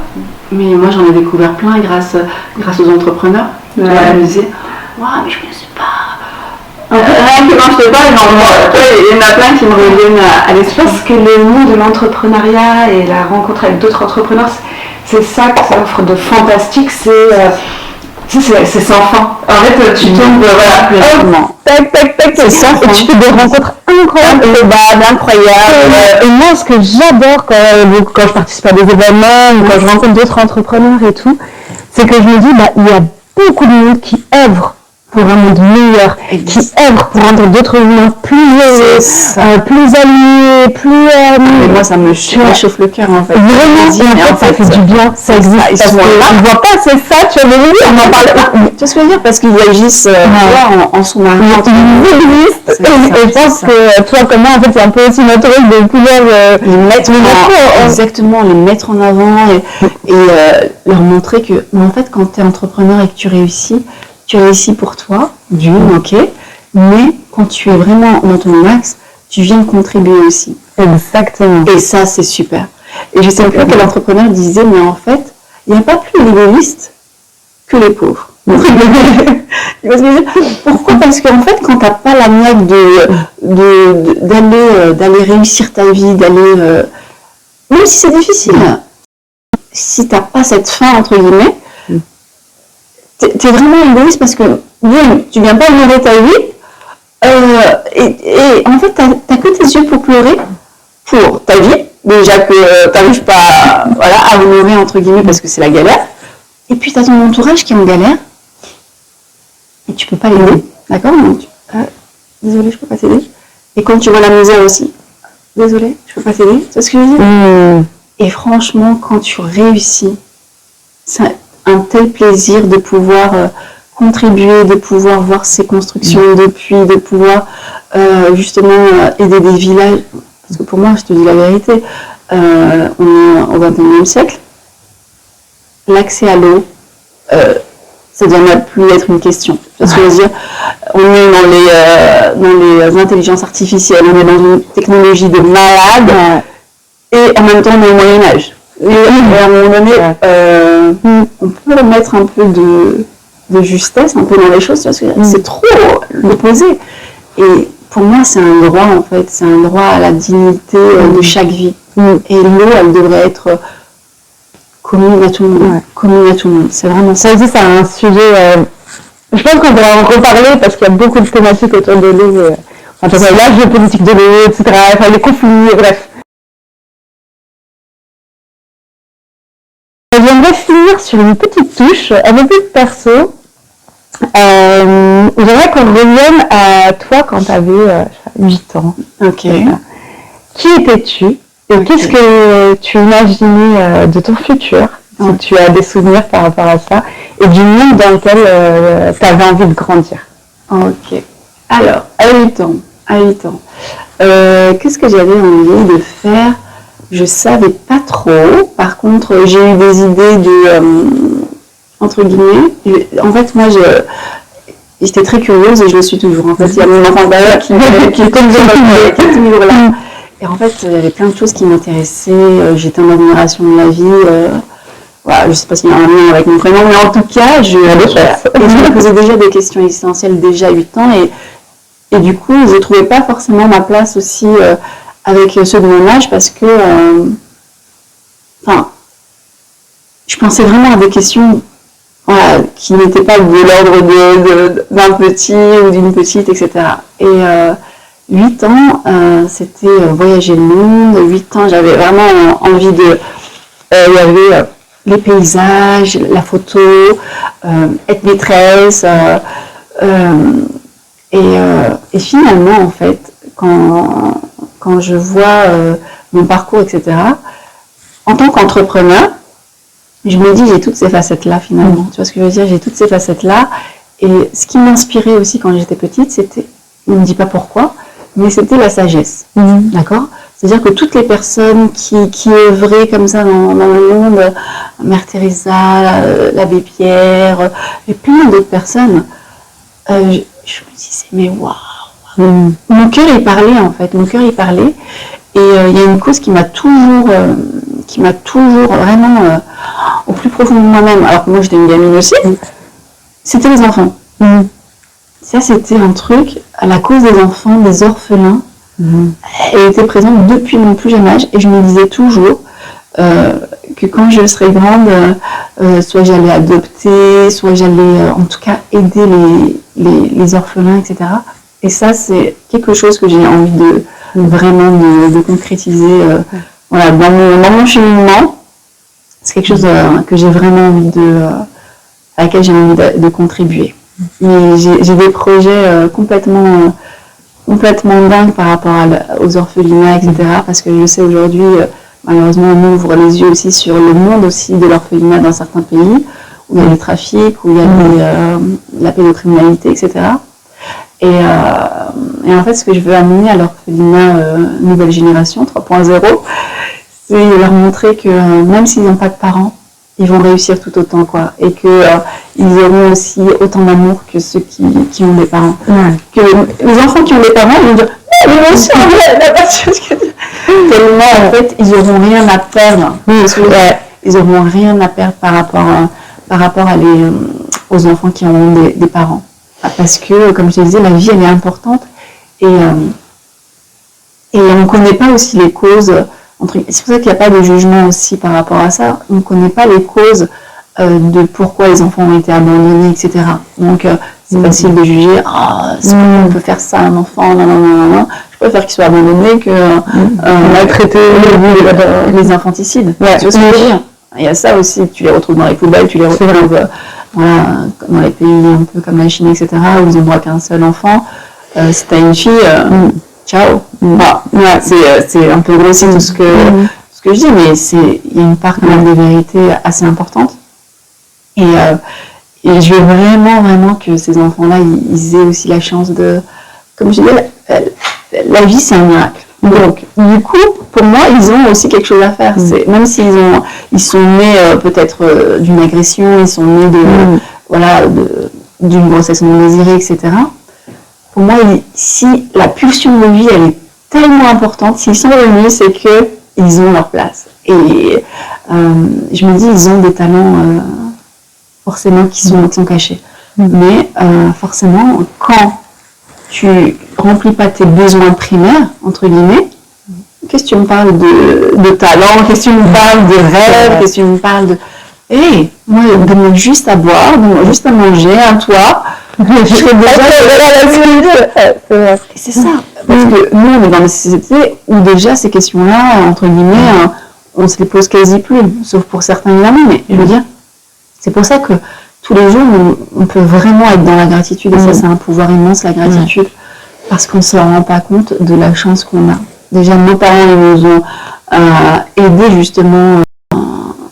Mais moi j'en ai découvert plein grâce aux entrepreneurs. Tu vois, je me disais, mais je ne sais pas. Rien que quand je te parle, il y en a plein qui me reviennent à l'esprit. Parce que le monde de l'entrepreneuriat et la rencontre avec d'autres entrepreneurs, c'est ça que ça offre de fantastique, c'est sans fin. En fait, tu tombes, tac, c'est ça. Et tu fais des rencontres incroyables. Et moi, ce que j'adore quand je participe à des événements, ou quand je rencontre d'autres entrepreneurs et tout, c'est que je me dis, il y a beaucoup de monde qui œuvre pour un monde meilleur, qui œuvre pour rendre d'autres humains plus heureux, plus alignés, plus... Et moi, ça me chauffe le cœur, en fait. Vraiment, en fait, ça fait du bien, ça existe. Parce qu'on ne voit pas, c'est ça, tu vois, on n'en parle pas. Tu vois ce que je veux dire? Parce qu'ils agissent en sous-marin. Ils existent, et je pense que toi, comme moi, en fait, c'est un peu aussi notre rôle de pouvoir les mettre en avant et leur montrer que, en fait, quand tu es entrepreneur et que tu réussis pour toi, ok, mais quand tu es vraiment dans ton max, tu viens contribuer aussi. Exactement. Et ça, c'est super. Et je sais plus quel entrepreneur disait, mais en fait, il n'y a pas plus d'égoïstes que les pauvres. Pourquoi? Parce qu'en fait, quand tu n'as pas la niaque d'aller réussir ta vie, même si c'est difficile, si tu n'as pas cette fin, entre guillemets, t'es vraiment égoïste parce que tu viens pas honorer ta vie et en fait t'as que tes yeux pour pleurer pour ta vie, déjà que t'arrives pas à honorer entre guillemets parce que c'est la galère, et puis t'as ton entourage qui est en galère et tu peux pas l'aider, d'accord? Donc, désolée, je peux pas t'aider. Et quand tu vois la misère aussi, désolée, je peux pas t'aider, c'est ce que je veux dire. Et franchement, quand tu réussis, c'est un tel plaisir de pouvoir contribuer, de pouvoir voir ces constructions depuis, de pouvoir justement aider des villages. Parce que pour moi, je te dis la vérité, on est au XXIe siècle, l'accès à l'eau, ça ne doit même plus être une question. Parce que je veux dire, on est dans les intelligences artificielles, on est dans une technologie de malade, et en même temps on est au Moyen-Âge. Et à un moment donné, on peut remettre un peu de justesse un peu dans les choses, parce que c'est trop l'opposé. Et pour moi, c'est un droit en fait, c'est un droit à la dignité de chaque vie. Et l'eau, elle devrait être commune à tout le monde. Commune à tout le monde. C'est vraiment ça. Ça aussi, c'est un sujet. Je pense qu'on pourra en reparler parce qu'il y a beaucoup de thématiques autour de l'eau. Enfin, la géopolitique de l'eau, etc. Enfin, les conflits, bref. J'aimerais finir sur une petite touche, un peu plus perso. J'aimerais qu'on revienne à toi quand tu avais 8 ans. Ok. Qui étais-tu et qu'est-ce que tu imaginais de ton futur, si tu as des souvenirs par rapport à ça, et du monde dans lequel tu avais envie de grandir? Ok. Alors, à 8 ans, qu'est-ce que j'avais envie de faire? Je savais pas trop. Par contre, j'ai eu des idées de, entre guillemets, en fait, moi, j'étais très curieuse et je le suis toujours. En fait, il y a mon enfant intérieur qui est toujours là. Et en fait, il y avait plein de choses qui m'intéressaient. J'étais en admiration de la vie. Voilà, je ne sais pas s'il y a un lien avec mon prénom, mais en tout cas, je me posais déjà des questions existentielles déjà à 8 ans. Et du coup, je ne trouvais pas forcément ma place aussi avec ceux de mon âge parce que je pensais vraiment à des questions qui n'étaient pas de l'ordre d'un petit ou d'une petite, etc. Et 8 ans, c'était voyager le monde. 8 ans, j'avais vraiment envie de... Il y avait les paysages, la photo, être maîtresse. Et finalement, en fait, quand je vois mon parcours, etc., en tant qu'entrepreneur, je me dis, j'ai toutes ces facettes-là, finalement. Tu vois ce que je veux dire? J'ai toutes ces facettes-là. Et ce qui m'inspirait aussi quand j'étais petite, c'était, on ne me dit pas pourquoi, mais c'était la sagesse. D'accord? C'est-à-dire que toutes les personnes qui œuvraient comme ça dans le monde, Mère Teresa, l'abbé Pierre, et plein d'autres personnes, je me disais, mais waouh! Mon cœur, il parlait, en fait. Mon cœur, il parlait. Et il y a une cause qui m'a toujours vraiment au plus profond de moi-même, alors que moi j'étais une gamine aussi, c'était les enfants. Ça, c'était un truc, à la cause des enfants, des orphelins. Elle était présente depuis mon plus jeune âge et je me disais toujours que quand je serais grande, soit j'allais adopter, soit j'allais en tout cas aider les orphelins, etc. Et ça, c'est quelque chose que j'ai envie de vraiment de concrétiser voilà, dans mon cheminement. C'est quelque chose que j'ai vraiment envie à laquelle j'ai envie de contribuer. Mais j'ai des projets complètement dingues par rapport aux orphelinats, etc. Parce que je sais aujourd'hui, malheureusement, on ouvre les yeux aussi sur le monde aussi de l'orphelinat dans certains pays, où il y a des trafics, où il y a la pédocriminalité, etc. Et en fait, ce que je veux amener à l'orphelinat nouvelle génération 3.0, c'est leur montrer que même s'ils n'ont pas de parents, ils vont réussir tout autant, quoi. Et qu'ils auront aussi autant d'amour que ceux qui ont des parents. Que les enfants qui ont des parents, ils vont dire « mais moi aussi, tellement, en fait, ils n'auront rien à perdre. Ils n'auront rien à perdre par rapport aux enfants qui ont des parents. Parce que, comme je te disais, la vie, elle est importante. Et on ne connaît pas aussi les causes... C'est pour ça qu'il n'y a pas de jugement aussi par rapport à ça. On ne connaît pas les causes de pourquoi les enfants ont été abandonnés, etc. Donc, c'est facile de juger, on peut faire ça à un enfant, non. Je préfère qu'il soit abandonné que maltraiter les infanticides. Tu vois ce que je veux dire? Il y a ça aussi, tu les retrouves dans les poubelles, tu les retrouves dans les pays un peu comme la Chine, etc., où ils n'ont droit qu'un seul enfant. Si tu as une fille, ciao. Voilà. C'est un peu grossier tout ce que je dis, mais il y a une part quand même de vérité assez importante. Et je veux vraiment que ces enfants-là, ils aient aussi la chance de, comme je dis, la vie c'est un miracle. Donc, du coup, pour moi, ils ont aussi quelque chose à faire. Même ils sont nés peut-être d'une agression, ils sont nés d'une grossesse non désirée, etc. Pour moi, si la pulsion de vie, elle est tellement importante, s'ils sont revenus, c'est qu'ils ont leur place. Et je me dis, ils ont des talents forcément qui sont cachés. Mais forcément, quand tu remplis pas tes besoins primaires, entre guillemets, qu'est-ce que tu me parles de talent, qu'est-ce que tu me parles de rêve, qu'est-ce que tu me parles de... moi, donne-moi juste à boire, donne-moi juste à manger, un toit, je serais déjà... C'est ça, parce que nous, on est dans des sociétés où déjà ces questions-là, entre guillemets, on se les pose quasi plus, sauf pour certains évidemment, mais je veux dire, c'est pour ça que tous les jours, on peut vraiment être dans la gratitude, et ça, c'est un pouvoir immense, la gratitude, parce qu'on ne se rend pas compte de la chance qu'on a. Déjà, nos parents, ils nous ont aidés, justement,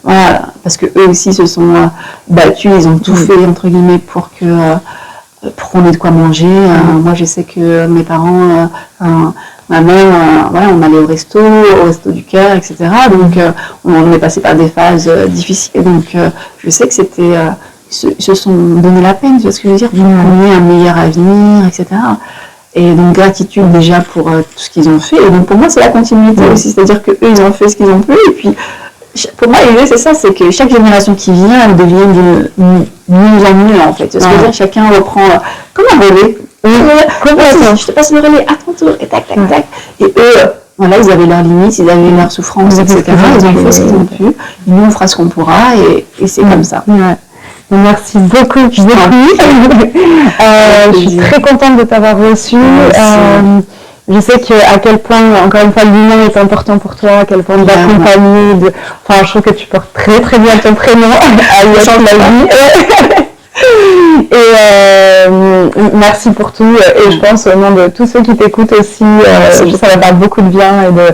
voilà, parce qu'eux aussi se sont battus, ils ont tout fait, entre guillemets, pour qu'on ait de quoi manger. Moi, je sais que mes parents, ma mère, voilà, on allait au resto du cœur, etc. Donc, on est passé par des phases difficiles. Donc, je sais que c'était... ils se sont donné la peine, tu vois ce que je veux dire, pour qu'on ait un meilleur avenir, etc. Et donc, gratitude déjà pour tout ce qu'ils ont fait. Et donc, pour moi, c'est la continuité aussi. C'est-à-dire qu'eux, ils ont fait ce qu'ils ont pu. Et puis, pour moi, l'idée, c'est ça, c'est que chaque génération qui vient, elle devient de mieux en mieux, en fait. Tu vois ce que je veux dire, chacun reprend comme un relais. Je te passe le relais à ton tour, et tac, tac, tac. Et eux, voilà, ils avaient leurs limites, ils avaient leurs souffrances, etc. Ils ont fait ce qu'ils ont pu. Nous, on fera ce qu'on pourra, et c'est comme ça. Merci beaucoup. Je suis très contente de t'avoir reçu. Je sais à quel point, encore une fois, l'humain est important pour toi, à quel point d'accompagner. Enfin, je trouve que tu portes très très bien ton prénom à la vie. Et merci pour tout. Et je pense au nom de tous ceux qui t'écoutent aussi, ça va faire beaucoup de bien et de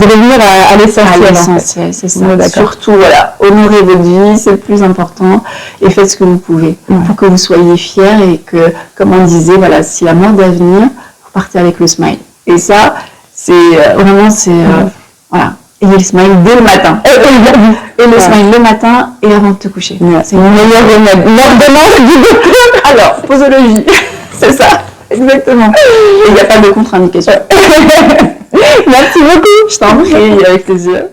revenir à l'essentiel. À l'essentiel, c'est ça. Surtout, voilà, honorez votre vie, c'est le plus important, et faites ce que vous pouvez pour que vous soyez fiers et que, comme on disait, voilà, si la mort doit venir, vous partez avec le smile. Et ça, c'est vraiment, voilà, ayez le smile dès le matin. Et le smile le matin et avant de te coucher. C'est le meilleur remède. L'ordonnance du docteur. Alors, posologie, c'est ça, exactement. Il n'y a pas de contre-indication. Merci beaucoup. Je t'en prie, avec plaisir.